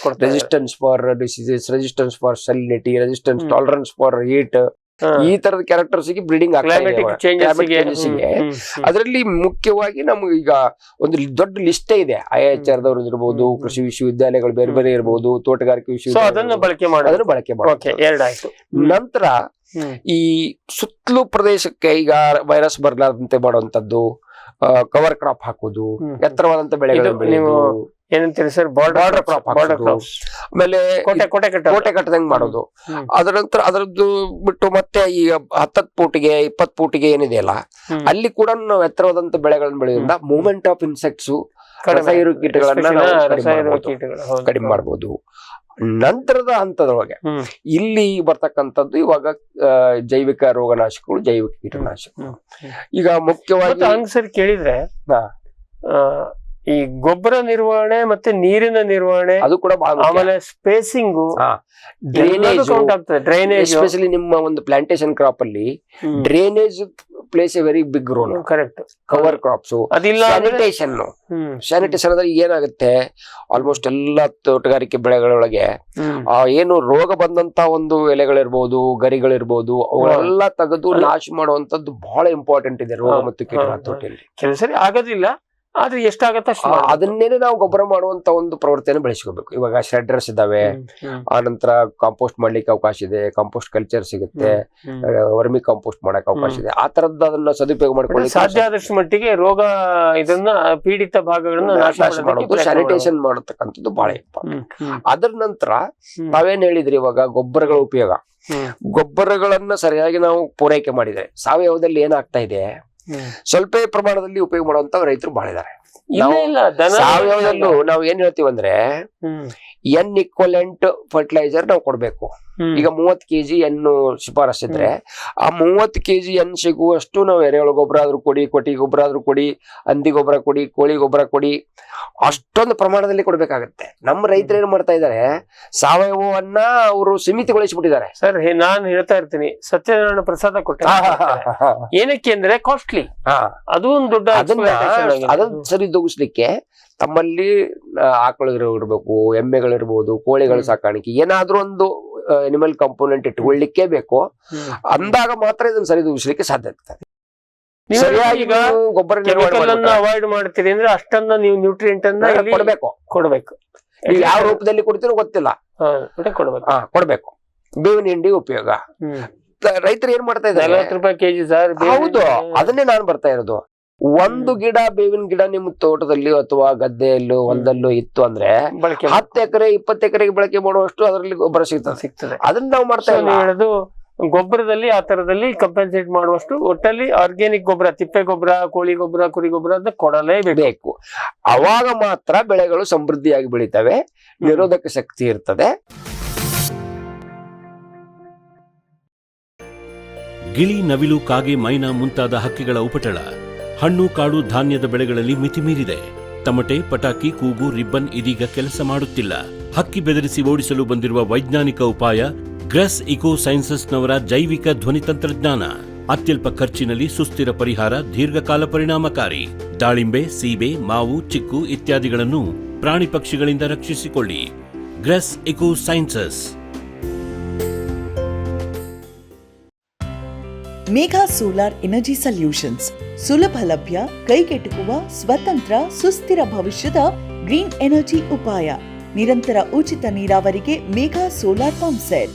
Resistance for diseases, resistance for salinity, resistance tolerance for heat, ಈ ತರದ ಕ್ಯಾರೆಕ್ಟರ್ಸ್ ಗೆ ಬ್ರೀಡಿಂಗ್ ಆಗ್ತಾ ಇದೆ. ಅದರಲ್ಲಿ ಮುಖ್ಯವಾಗಿ ನಮ್ಗೆ ಈಗ ಒಂದು ದೊಡ್ಡ ಲಿಸ್ಟೇ ಇದೆ. IIHR ದವರು ಇರ್ಬೋದು, ಕೃಷಿ ವಿಶ್ವವಿದ್ಯಾಲಯಗಳು ಬೇರೆ ಬೇರೆ ಇರ್ಬೋದು, ತೋಟಗಾರಿಕೆ ಅದನ್ನ ಬಳಕೆ ಮಾಡೋದು. ನಂತರ ಈ ಸುತ್ತಲೂ ಪ್ರದೇಶಕ್ಕೆ ಈಗ ವೈರಸ್ ಬರಲಾರ್ದಂತೆ ಮಾಡುವಂತದ್ದು, ಕವರ್ ಕ್ರಾಪ್ ಹಾಕೋದು, ಎತ್ತರವಾದಂತ ಬೆಳೆಗಳು ಬೆಳೆಯೋದು, ಏನಂತೀರಿ ಸರ್, ಬಾರ್ಡರ್ ಕ್ರಾಪ್ ಹಾಕೋದು, ಆಮೇಲೆ ಕೋಟೆ ಕಟ್ಟದಂಗ್ ಮಾಡೋದು. ಅದರ ನಂತರ ಅದರದ್ದು ಬಿಟ್ಟು ಮತ್ತೆ ಈಗ 10 ಫೂಟಿಗೆ 20 ಫೂಟಿಗೆ ಏನಿದೆಯಲ್ಲ, ಅಲ್ಲಿ ಕೂಡ ನಾವು ಎತ್ತರವಾದಂತ ಬೆಳೆಗಳನ್ನ ಬೆಳೆಯೋದ್ರಿಂದ ಮೂವ್ಮೆಂಟ್ ಆಫ್ ಇನ್ಸೆಕ್ಟ್ಸ್, ರಸಾಯನ ಕೀಟಗಳನ್ನ ಕಡಿಮೆ ಮಾಡಬಹುದು. ನಂತರದ ಹಂತದೊಳಗೆ ಇಲ್ಲಿ ಬರ್ತಕ್ಕಂಥದ್ದು ಇವಾಗ ಜೈವಿಕ ರೋಗನಾಶಕಗಳು, ಜೈವಿಕ ಕೀಟನಾಶಕಗಳು. ಈಗ ಮುಖ್ಯವಾಗಿ ಸರ್ ಕೇಳಿದ್ರೆ ಈ ಗೊಬ್ಬರ ನಿರ್ವಹಣೆ ಮತ್ತೆ ನೀರಿನ ನಿರ್ವಹಣೆ ಅದು ಕೂಡ ಆಮೇಲೆ ಸ್ಪೇಸಿಂಗು, ಡ್ರೈನೇಜ್, ಎಸ್ಪೆಷಲಿ ನಿಮ್ಮ ಒಂದು ಪ್ಲಾಂಟೇಶನ್ ಕ್ರಾಪ್ ಅಲ್ಲಿ drainage plays a very big role. Correct. Cover crops, sanitation. Sanitation ಅಂದ್ರೆ ಏನಾಗುತ್ತೆ, ಆಲ್ಮೋಸ್ಟ್ ಎಲ್ಲಾ ತೋಟಗಾರಿಕೆ ಬೆಳೆಗಳೊಳಗೆ ಏನು ರೋಗ ಬಂದಂತ ಒಂದು ಎಲೆಗಳಿರ್ಬೋದು, ಗರಿಗಳಿರ್ಬೋದು, ಅವೆಲ್ಲ ತೆಗೆದು ನಾಶ ಮಾಡುವಂತದ್ದು ಬಹಳ ಇಂಪಾರ್ಟೆಂಟ್ ಇದೆ ರೋಗ ಮತ್ತು ಕೀಟ ಹತೋಟಿಯಲ್ಲಿ. ಕೆಲವು ಸರಿ ಆಗೋದಿಲ್ಲ, ಆದ್ರೆ ಎಷ್ಟಾಗತ್ತ ಅದನ್ನೇನೆ ನಾವು ಗೊಬ್ಬರ ಮಾಡುವಂತ ಒಂದು ಪ್ರವೃತ್ತಿಯನ್ನು ಬೆಳೆಸ್ಕೋಬೇಕು. ಇವಾಗ ಶ್ರೆಡ್ಡರ್ಸ್ ಇದಾವೆ, ಆನಂತರ ಕಾಂಪೋಸ್ಟ್ ಮಾಡ್ಲಿಕ್ಕೆ ಅವಕಾಶ ಇದೆ, ಕಾಂಪೋಸ್ಟ್ ಕಲ್ಚರ್ ಸಿಗುತ್ತೆ, ವರ್ಮಿ ಕಾಂಪೋಸ್ಟ್ ಮಾಡಕ್ ಅವಕಾಶ ಇದೆ. ಆ ತರದ್ದು ಅದನ್ನ ಸದುಪಯೋಗ ಮಾಡ್ಕೊಳ್ಳಿ. ಸಾಧ್ಯ ಆದಷ್ಟು ಮಟ್ಟಿಗೆ ರೋಗ ಇದನ್ನ ಪೀಡಿತ ಭಾಗಗಳನ್ನ ನಾಶ ಮಾಡೋದು, ಸ್ಯಾನಿಟೇಷನ್ ಮಾಡತಕ್ಕಂಥದ್ದು ಬಹಳ ಇಂಪಾರ್ಟೆಂಟ್. ಅದರ ನಂತರ ನಾವೇನ್ ಹೇಳಿದ್ರಿ, ಇವಾಗ ಗೊಬ್ಬರಗಳ ಉಪಯೋಗ, ಗೊಬ್ಬರಗಳನ್ನ ಸರಿಯಾಗಿ ನಾವು ಪೂರೈಕೆ ಮಾಡಿದ್ರೆ ಸಾವಯವದಲ್ಲಿ ಏನಾಗ್ತಾ ಇದೆ, ಸ್ವಲ್ಪ ಪ್ರಮಾಣದಲ್ಲಿ ಉಪಯೋಗ ಮಾಡುವಂತ ರೈತರು ಬಹಳ ಇದಾರೆ. ಸಾವಯವದಲ್ಲೂ ನಾವು ಏನ್ ಹೇಳ್ತೀವಂದ್ರೆ ಎನ್ ಇಕ್ವಲೆಂಟ್ ಫರ್ಟಿಲೈಸರ್ ನಾವು ಕೊಡ್ಬೇಕು. ಈಗ 30 kg ಎನ್ನು ಶಿಫಾರಸ್ಸಿದ್ರೆ ಆ 30 kg ಎನ್ ಸಿಗುವಷ್ಟು ನಾವು ಎರೆಹುಳ ಗೊಬ್ಬರ ಆದ್ರೂ ಕೊಡಿ, ಕೊಟ್ಟಿ ಗೊಬ್ಬರ ಆದ್ರೂ ಕೊಡಿ, ಹಂದಿ ಗೊಬ್ಬರ ಕೊಡಿ, ಕೋಳಿ ಗೊಬ್ಬರ ಕೊಡಿ, ಅಷ್ಟೊಂದು ಪ್ರಮಾಣದಲ್ಲಿ ಕೊಡ್ಬೇಕಾಗತ್ತೆ. ನಮ್ಮ ರೈತರು ಏನ್ ಮಾಡ್ತಾ ಇದಾರೆ, ಸಾವಯವವನ್ನ ಅವರು ಸೀಮಿತಗೊಳಿಸ್ಬಿಟ್ಟಿದ್ದಾರೆ. ಸರ್, ನಾನು ಹೇಳ್ತಾ ಇರ್ತೀನಿ, ಸತ್ಯನಾರಾಯಣ ಪ್ರಸಾದ ಕೊಟ್ಟ ಏನಕ್ಕೆ ಅಂದ್ರೆ ಕಾಸ್ಟ್ಲಿ, ಅದು ಒಂದು ದೊಡ್ಡ ಅದನ್ನ ಸರಿದೂಗಿಸ್ಲಿಕ್ಕೆ ತಮ್ಮಲ್ಲಿ ಆಕಳುಗಳಿರ್ಬೇಕು, ಎಮ್ಮೆಗಳಿರ್ಬೋದು, ಕೋಳಿಗಳ ಸಾಕಾಣಿಕೆ, ಏನಾದ್ರೂ ಒಂದು ಅನಿಮಲ್ ಕಾಂಪೋನೆಂಟ್ ಇಟ್ಕೊಳ್ಳಿಕ್ಕೆ ಬೇಕು. ಅಂದಾಗ ಮಾತ್ರ ಇದನ್ನ ಸರಿದೂಗಿಸ್ಲಿಕ್ಕೆ ಸಾಧ್ಯ ಆಗ್ತದೆ. ಈಗ ಗೊಬ್ಬರ ಅವಾಯ್ಡ್ ಮಾಡ್ತೀರಿ ಅಂದ್ರೆ ಅಷ್ಟನ್ನ ನೀವು ನ್ಯೂಟ್ರಿಯೆಂಟ್ ಅನ್ನ ಕೊಡ್ಬೇಕು. ಯಾವ ರೂಪದಲ್ಲಿ ಕೊಡ್ತೀರೋ ಗೊತ್ತಿಲ್ಲ, ಕೊಡ್ಬೇಕು. ಬೇವಿನ ಹಿಂಡಿ ಉಪಯೋಗ ರೈತರು ಏನ್ ಮಾಡ್ತಾ ಇದ್ದಾರೆ, 40 ರೂಪಾಯಿ ಕೆಜಿ ಸರ್. ಹೌದು, ಅದನ್ನೇ ನಾನು ಬರ್ತಾ ಇರೋದು. ಒಂದು ಗಿಡ, ಬೇವಿನ ಗಿಡ ನಿಮ್ಮ ತೋಟದಲ್ಲಿ ಅಥವಾ ಗದ್ದೆಯಲ್ಲೂ ಹೊಲದಲ್ಲೂ ಇತ್ತು ಅಂದ್ರೆ 10 ಎಕರೆ 20 ಎಕರೆಗೆ ಬಳಕೆ ಮಾಡುವಷ್ಟು ಅದರಲ್ಲಿ ಗೊಬ್ಬರ ಸಿಗ್ತದೆ. ಅದನ್ನ ನಾವು ಮಾಡ್ತಾ ಹೇಳೋದು, ಗೊಬ್ಬರದಲ್ಲಿ ಆ ತರದಲ್ಲಿ ಕಂಪೆನ್ಸೇಟ್ ಮಾಡುವಷ್ಟು ಒಟ್ಟಲ್ಲಿ ಆರ್ಗ್ಯಾನಿಕ್ ಗೊಬ್ಬರ, ತಿಪ್ಪೆ ಗೊಬ್ಬರ, ಕೋಳಿ ಗೊಬ್ಬರ, ಕುರಿ ಗೊಬ್ಬರ ಅಂತ ಕೊಡಲೇಬೇಕು. ಅವಾಗ ಮಾತ್ರ ಬೆಳೆಗಳು ಸಮೃದ್ಧಿಯಾಗಿ ಬೆಳಿತವೆ, ನಿರೋಧಕ ಶಕ್ತಿ ಇರ್ತದೆ. ಗಿಳಿ, ನವಿಲು, ಕಾಗೆ, ಮೈನಾ ಮುಂತಾದ ಹಕ್ಕಿಗಳ ಉಪಟಳ ಹಣ್ಣು, ಕಾಳು, ಧಾನ್ಯದ ಬೆಳೆಗಳಲ್ಲಿ ಮಿತಿಮೀರಿದೆ. ತಮಟೆ, ಪಟಾಕಿ, ಕೂಗು, ರಿಬ್ಬನ್ ಇದೀಗ ಕೆಲಸ ಮಾಡುತ್ತಿಲ್ಲ. ಹಕ್ಕಿ ಬೆದರಿಸಿ ಓಡಿಸಲು ಬಂದಿರುವ ವೈಜ್ಞಾನಿಕ ಉಪಾಯ ಗ್ರೆಸ್ ಇಕೋ ಸೈನ್ಸಸ್ನವರ ಜೈವಿಕ ಧ್ವನಿ ತಂತ್ರಜ್ಞಾನ. ಅತ್ಯಲ್ಪ ಖರ್ಚಿನಲ್ಲಿ ಸುಸ್ಥಿರ ಪರಿಹಾರ, ದೀರ್ಘಕಾಲ ಪರಿಣಾಮಕಾರಿ. ದಾಳಿಂಬೆ, ಸೀಬೆ, ಮಾವು, ಚಿಕ್ಕು ಇತ್ಯಾದಿಗಳನ್ನು ಪ್ರಾಣಿ ಪಕ್ಷಿಗಳಿಂದ ರಕ್ಷಿಸಿಕೊಳ್ಳಿ. Grace eco sciences. Megha solar energy solutions ಸುಲಭ ಲಭ್ಯ, ಕೈಗೆಟುಕುವ, ಸ್ವತಂತ್ರ, ಸುಸ್ಥಿರ ಭವಿಷ್ಯದ ಗ್ರೀನ್ ಎನರ್ಜಿ ಉಪಾಯ. ನಿರಂತರ ಉಚಿತ ನೀರಾವರಿಗೆ Megha solar pump set,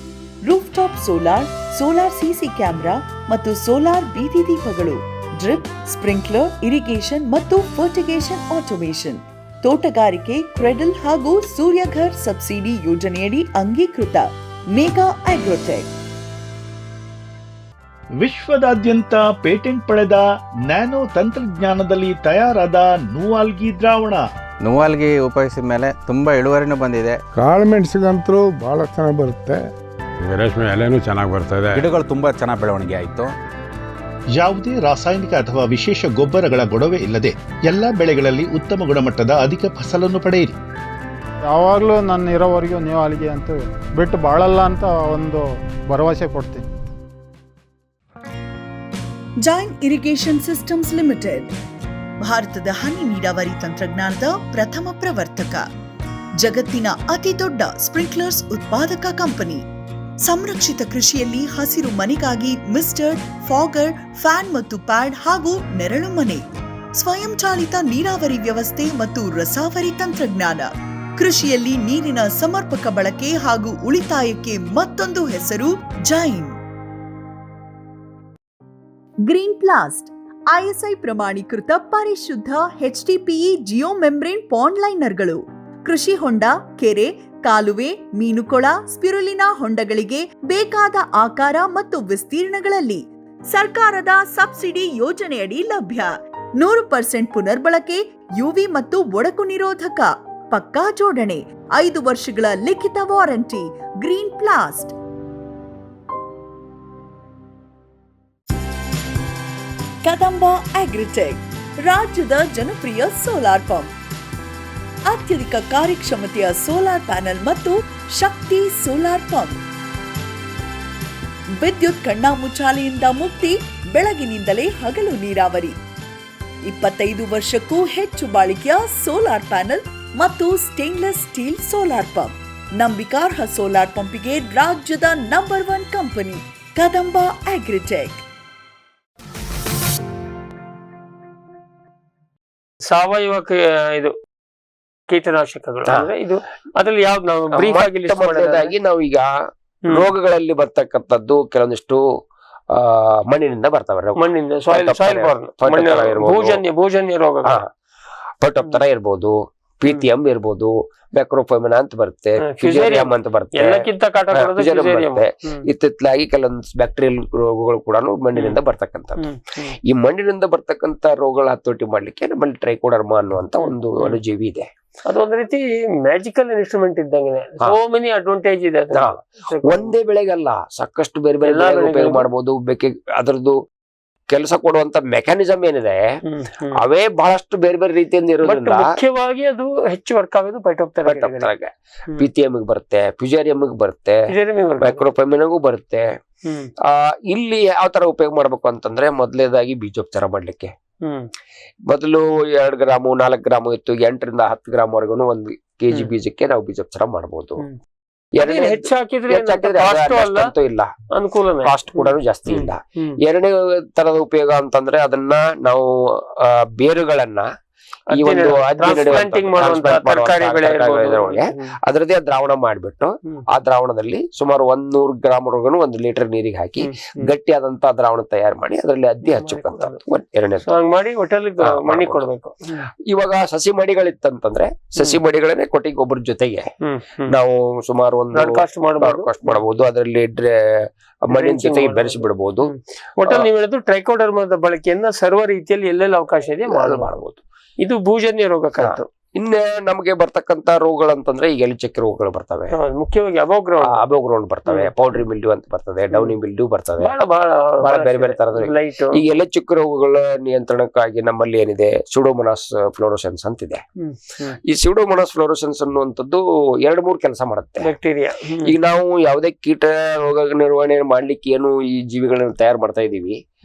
roof top solar, solar CC camera ಮತ್ತು ಸೋಲಾರ್ ಬೀದಿ ದೀಪಗಳು, ಡ್ರಿಪ್, ಸ್ಪ್ರಿಂಕ್ಲರ್, ಇರಿಗೇಷನ್ ಮತ್ತು ಫರ್ಟಿಗೇಷನ್ ಆಟೋಮೇಷನ್. ತೋಟಗಾರಿಕೆ, ಕ್ರೆಡಲ್ ಹಾಗೂ ಸೂರ್ಯಘರ್ ಸಬ್ಸಿಡಿ ಯೋಜನೆಯಡಿ ಅಂಗೀಕೃತ. ಮೇಘಾ ಆಗ್ರೋಟೆಕ್. ವಿಶ್ವದಾದ್ಯಂತ ಪೇಟೆಂಟ್ ಪಡೆದ ನ್ಯಾನೋ ತಂತ್ರಜ್ಞಾನದಲ್ಲಿ ತಯಾರಾದ ನೂವಾಲ್ಗಿ ದ್ರಾವಣ. ನೂವಾಲ್ಗಿ ಉಪಯೋಗಿಸಿದ ಮೇಲೆ ತುಂಬಾ ಇಳುವರಿನೂ ಬಂದಿದೆ. ಕಾಳು ಮೆಣಸಿಗಂತೂ ಬಹಳ ಚೆನ್ನಾಗಿ ಬರುತ್ತೆ, ರೇಷ್ಮೆ ಎಲೆನೂ ಚೆನ್ನಾಗಿ ಬರ್ತದೆ, ಗಿಡಗಳು ತುಂಬಾ ಚೆನ್ನಾಗಿ ಬೆಳವಣಿಗೆ ಆಯಿತು. ಯಾವುದೇ ರಾಸಾಯನಿಕ ಅಥವಾ ವಿಶೇಷ ಗೊಬ್ಬರಗಳ ಗೊಡವೆ ಇಲ್ಲದೆ ಎಲ್ಲ ಬೆಳೆಗಳಲ್ಲಿ ಉತ್ತಮ ಗುಣಮಟ್ಟದ ಅಧಿಕ ಫಸಲನ್ನು ಪಡೆಯಿರಿ. ಯಾವಾಗಲೂ ನನ್ನ ಇರೋವರೆಗೂ ನೂವಾಲ್ಗಿ ಅಂತೂ ಬಿಟ್ಟು ಬಾಳಲ್ಲ ಅಂತ ಒಂದು ಭರವಸೆ ಕೊಡ್ತೀನಿ. ಜೈನ್ ಇರಿಗೇಷನ್ ಸಿಸ್ಟಮ್ಸ್ ಲಿಮಿಟೆಡ್ ಭಾರತದ ಹನಿ ನೀರಾವರಿ ತಂತ್ರಜ್ಞಾನದ ಪ್ರಥಮ ಪ್ರವರ್ತಕ, ಜಗತ್ತಿನ ಅತಿ ದೊಡ್ಡ ಸ್ಪ್ರಿಂಕ್ಲರ್ಸ್ ಉತ್ಪಾದಕ ಕಂಪನಿ. ಸಂರಕ್ಷಿತ ಕೃಷಿಯಲ್ಲಿ ಹಸಿರು ಮನೆಗಾಗಿ ಮಿಸ್ಟರ್, ಫಾಗರ್, ಫ್ಯಾನ್ ಮತ್ತು ಪ್ಯಾಡ್ ಹಾಗೂ ನೆರಳು ಮನೆ, ಸ್ವಯಂ ಚಾಲಿತ ನೀರಾವರಿ ವ್ಯವಸ್ಥೆ ಮತ್ತು ರಸಾವರಿ ತಂತ್ರಜ್ಞಾನ. ಕೃಷಿಯಲ್ಲಿ ನೀರಿನ ಸಮರ್ಪಕ ಬಳಕೆ ಹಾಗೂ ಉಳಿತಾಯಕ್ಕೆ ಮತ್ತೊಂದು ಹೆಸರು ಜೈನ್. ಗ್ರೀನ್ ಪ್ಲಾಸ್ಟ್ ISI ಪ್ರಮಾಣೀಕೃತ ಪರಿಶುದ್ಧ HDPE ಜಿಯೋ ಮೆಂಬ್ರೇನ್ ಪಾಂಡ್ ಲೈನರ್ಗಳು. ಕೃಷಿ ಹೊಂಡ, ಕೆರೆ, ಕಾಲುವೆ, ಮೀನುಕೊಳ, ಸ್ಪಿರುಲಿನಾ ಹೊಂಡಗಳಿಗೆ ಬೇಕಾದ ಆಕಾರ ಮತ್ತು ವಿಸ್ತೀರ್ಣಗಳಲ್ಲಿ ಸರ್ಕಾರದ ಸಬ್ಸಿಡಿ ಯೋಜನೆಯಡಿ ಲಭ್ಯ. 100% ಪುನರ್ಬಳಕೆ, UV ಮತ್ತು ಒಡಕು ನಿರೋಧಕ, ಪಕ್ಕಾ ಜೋಡಣೆ, 5 ವರ್ಷಗಳ ಲಿಖಿತ ವಾರಂಟಿ. ಗ್ರೀನ್ ಪ್ಲಾಸ್ಟ್. ಕದಂಬ ಅಗ್ರಿಟೆಕ್ ರಾಜ್ಯದ ಜನಪ್ರಿಯ ಸೋಲಾರ್ ಪಂಪ್. ಅತ್ಯಧಿಕ ಕಾರ್ಯಕ್ಷಮತೆಯ ಸೋಲಾರ್ ಪ್ಯಾನೆಲ್ ಮತ್ತು ಶಕ್ತಿ ಸೋಲಾರ್ ಪಂಪ್. ವಿದ್ಯುತ್ ಕಣ್ಣಾಮುಚ್ಚಾಲೆಯಿಂದ ಮುಕ್ತಿ, ಬೆಳಗಿನಿಂದಲೇ ಹಗಲು ನೀರಾವರಿ. 25 ವರ್ಷಕ್ಕೂ ಹೆಚ್ಚು ಬಾಳಿಕೆಯ ಸೋಲಾರ್ ಪ್ಯಾನೆಲ್ ಮತ್ತು ಸ್ಟೇನ್ಲೆಸ್ ಸ್ಟೀಲ್ ಸೋಲಾರ್ ಪಂಪ್. ನಂಬಿಕಾರ್ಹ ಸೋಲಾರ್ ಪಂಪಿಗೆ ರಾಜ್ಯದ ನಂಬರ್ 1 ಕಂಪನಿ ಕದಂಬ ಅಗ್ರಿಟೆಕ್. ಸಾವಯವ ಇದು ಕೀಟನಾಶಕಗಳು ಅಂದ್ರೆ ಇದು ಅದ್ರಲ್ಲಿ ಯಾವ್ದು ನಾವು ಬ್ರೀಫ್ ಆಗಿ ಲಿಸ್ಟ್ ಮೊದಲನೇದಾಗಿ ನಾವು ಈಗ ರೋಗಗಳಲ್ಲಿ ಬರ್ತಕ್ಕಂಥದ್ದು ಕೆಲವೊಂದಿಷ್ಟು ಮಣ್ಣಿನಿಂದ ಬರ್ತವೆ. ಮಣ್ಣಿನಿಂದ ಸಾಯಿಲ್ ಬಾರ್ನ್ ಭೂಜನ್ಯ ರೋಗಗಳು ಪಟೋಪ್ತರ ಇರ್ಬೋದು, PTM ಇರ್ಬೋದು, ಮ್ಯಾಕ್ರೋಫೈಮಿನಾ ಅಂತ ಬರುತ್ತೆ, ಫ್ಯುಸೇರಿಯಂ ಅಂತ ಬರುತ್ತೆ, ಇತ್ತಿತ್ತಲಾಗಿ ಕೆಲವೊಂದು ಬ್ಯಾಕ್ಟೀರಿಯಲ್ ರೋಗಗಳು ಕೂಡ ಮಣ್ಣಿನಿಂದ ಬರ್ತಕ್ಕಂಥದ್ದು. ಈ ಮಣ್ಣಿನಿಂದ ಬರ್ತಕ್ಕಂಥ ರೋಗಗಳ ಹತೋಟಿ ಮಾಡ್ಲಿಕ್ಕೆ ನಮ್ಮಲ್ಲಿ ಟ್ರೈಕೋಡರ್ಮಾ ಅನ್ನುವಂತ ಒಂದು ಅಣುಜೀವಿ ಇದೆ. ಅದೊಂದು ರೀತಿ ಮ್ಯಾಜಿಕಲ್ ಇನ್ಸ್ಟ್ರೂಮೆಂಟ್ ಇದ್ದಂಗೆ. ಸೋ ಮೆನಿ ಅಡ್ವಾಂಟೇಜ್ ಇದೆ. ಒಂದೇ ಬೆಳೆಗಲ್ಲ, ಸಾಕಷ್ಟು ಬೇರೆ ಬೇರೆ ಉಪಯೋಗ ಮಾಡಬಹುದು. ಅದರದ್ದು ಕೆಲಸ ಕೊಡುವಂತ ಮೆಕ್ಯಾನಿಸಮ್ ಏನಿದೆ ಅವೇ ಬಹಳಷ್ಟು ಬೇರೆ ಬೇರೆ ರೀತಿಯಿಂದ ಇರೋದ್ರಿಂದ ಮುಖ್ಯವಾಗಿ ಅದು ಹೆಚ್ಚು ವರ್ಕ್ ಆಗೋದು ಪೈಟೋಪ್ತರಾಗೆ. PTM ಬರುತ್ತೆ, ಫ್ಯುಸೇರಿಯಂ ಬರುತ್ತೆ, ಮೈಕ್ರೋಫೈಮಿನಾಗೂ ಬರುತ್ತೆ. ಇಲ್ಲಿ ಯಾವ ತರ ಉಪಯೋಗ ಮಾಡ್ಬೇಕು ಅಂತಂದ್ರೆ, ಮೊದಲನೇದಾಗಿ ಬೀಜೋಪಚಾರ ಮಾಡ್ಲಿಕ್ಕೆ ಮೊದಲು 2 ಗ್ರಾಮು 4 ಗ್ರಾಮು ಇತ್ತು, 8 ರಿಂದ 10 ಗ್ರಾಮ್ ವರೆಗೂ 1 kg ಬೀಜಕ್ಕೆ ನಾವು ಬೀಜೋಪಚಾರ ಮಾಡಬಹುದು. ಇಲ್ಲ, ಕಾಸ್ಟ್ ಕೂಡ ಜಾಸ್ತಿ ಇಲ್ಲ. ಎರಡನೇ ತರದ ಉಪಯೋಗ ಅಂತಂದ್ರೆ ಅದನ್ನ ನಾವು ಬೇರುಗಳನ್ನ ಈ ಒಂದು ಅದರದೇ ದ್ರಾವಣ ಮಾಡ್ಬಿಟ್ಟು ಆ ದ್ರಾವಣದಲ್ಲಿ ಸುಮಾರು 100 ಗ್ರಾಮ್ 1 ಲೀಟರ್ ನೀರಿಗೆ ಹಾಕಿ ಗಟ್ಟಿಯಾದಂತ ದ್ರಾವಣ ತಯಾರು ಮಾಡಿ ಅದರಲ್ಲಿ ಅದ್ದಿ ಹಚ್ಚಬೇಕಂತ ಎರಡನೇ ಮಾಡಿ ಮಣ್ಣಿ ಕೊಡ್ಬೇಕು. ಇವಾಗ ಸಸಿ ಮಡಿಗಳಿತ್ತಂತಂದ್ರೆ ಸಸಿ ಮಡಿಗಳನ್ನೇ ಕೊಟ್ಟಿಗೆ ಗೊಬ್ಬರ ಜೊತೆಗೆ ನಾವು ಸುಮಾರು ಕಾಸ್ಟ್ ಮಾಡಬಹುದು. ಅದರಲ್ಲಿ ಮಣ್ಣಿನ ಜೊತೆಗೆ ಬೆರೆಸಿ ಬಿಡಬಹುದು. ಒಟ್ಟಲ್ಲಿ ನೀವು ಹೇಳಿದ್ರು ಟ್ರೈಕೋಡರ್ಮದ ಬಳಕೆಯನ್ನ ಸರ್ವ ರೀತಿಯಲ್ಲಿ ಎಲ್ಲೆಲ್ಲ ಅವಕಾಶ ಇದೆ ಮಾಡಬಹುದು. ಇದು ಭೂಜನ್ಯ ರೋಗಕ್ಕಂತೂ. ಇನ್ನ ನಮಗೆ ಬರ್ತಕ್ಕಂತ ರೋಗಗಳಂತಂದ್ರೆ ಈಗ ಎಲೆಚಕ್ಕೆ ರೋಗಗಳು ಬರ್ತವೆ, ಮುಖ್ಯವಾಗಿ ಅಬೋಗ್ರೌಂಡ್ ಬರ್ತವೆ, ಪೌಡ್ರಿ ಮಿಲ್ಡ್ಯೂ ಅಂತ ಬರ್ತದೆ, ಡೌನಿ ಮಿಲ್ಡ್ಯೂ ಬರ್ತವೆ, ಬಹಳ ಬೇರೆ ಬೇರೆ ತರದ. ಈ ಎಲೆಚಕ್ಕೆ ರೋಗಗಳ ನಿಯಂತ್ರಣಕ್ಕಾಗಿ ನಮ್ಮಲ್ಲಿ ಏನಿದೆ, ಸ್ಯೂಡೋಮೋನಾಸ್ ಫ್ಲೋರೋಸೆನ್ಸ್ ಅಂತಿದೆ. ಈ ಸ್ಯೂಡೋಮೋನಾಸ್ ಫ್ಲೋರೋಸೆನ್ಸ್ ಅನ್ನುವಂಥದ್ದು 2-3 ಕೆಲಸ ಮಾಡುತ್ತೆ. ಬ್ಯಾಕ್ಟೀರಿಯಾ. ಈಗ ನಾವು ಯಾವುದೇ ಕೀಟ ರೋಗ ನಿರ್ವಹಣೆ ಮಾಡ್ಲಿಕ್ಕೆ ಏನು ಈ ಜೀವಿಗಳನ್ನ ತಯಾರು ಮಾಡ್ತಾ ಇದೀವಿ,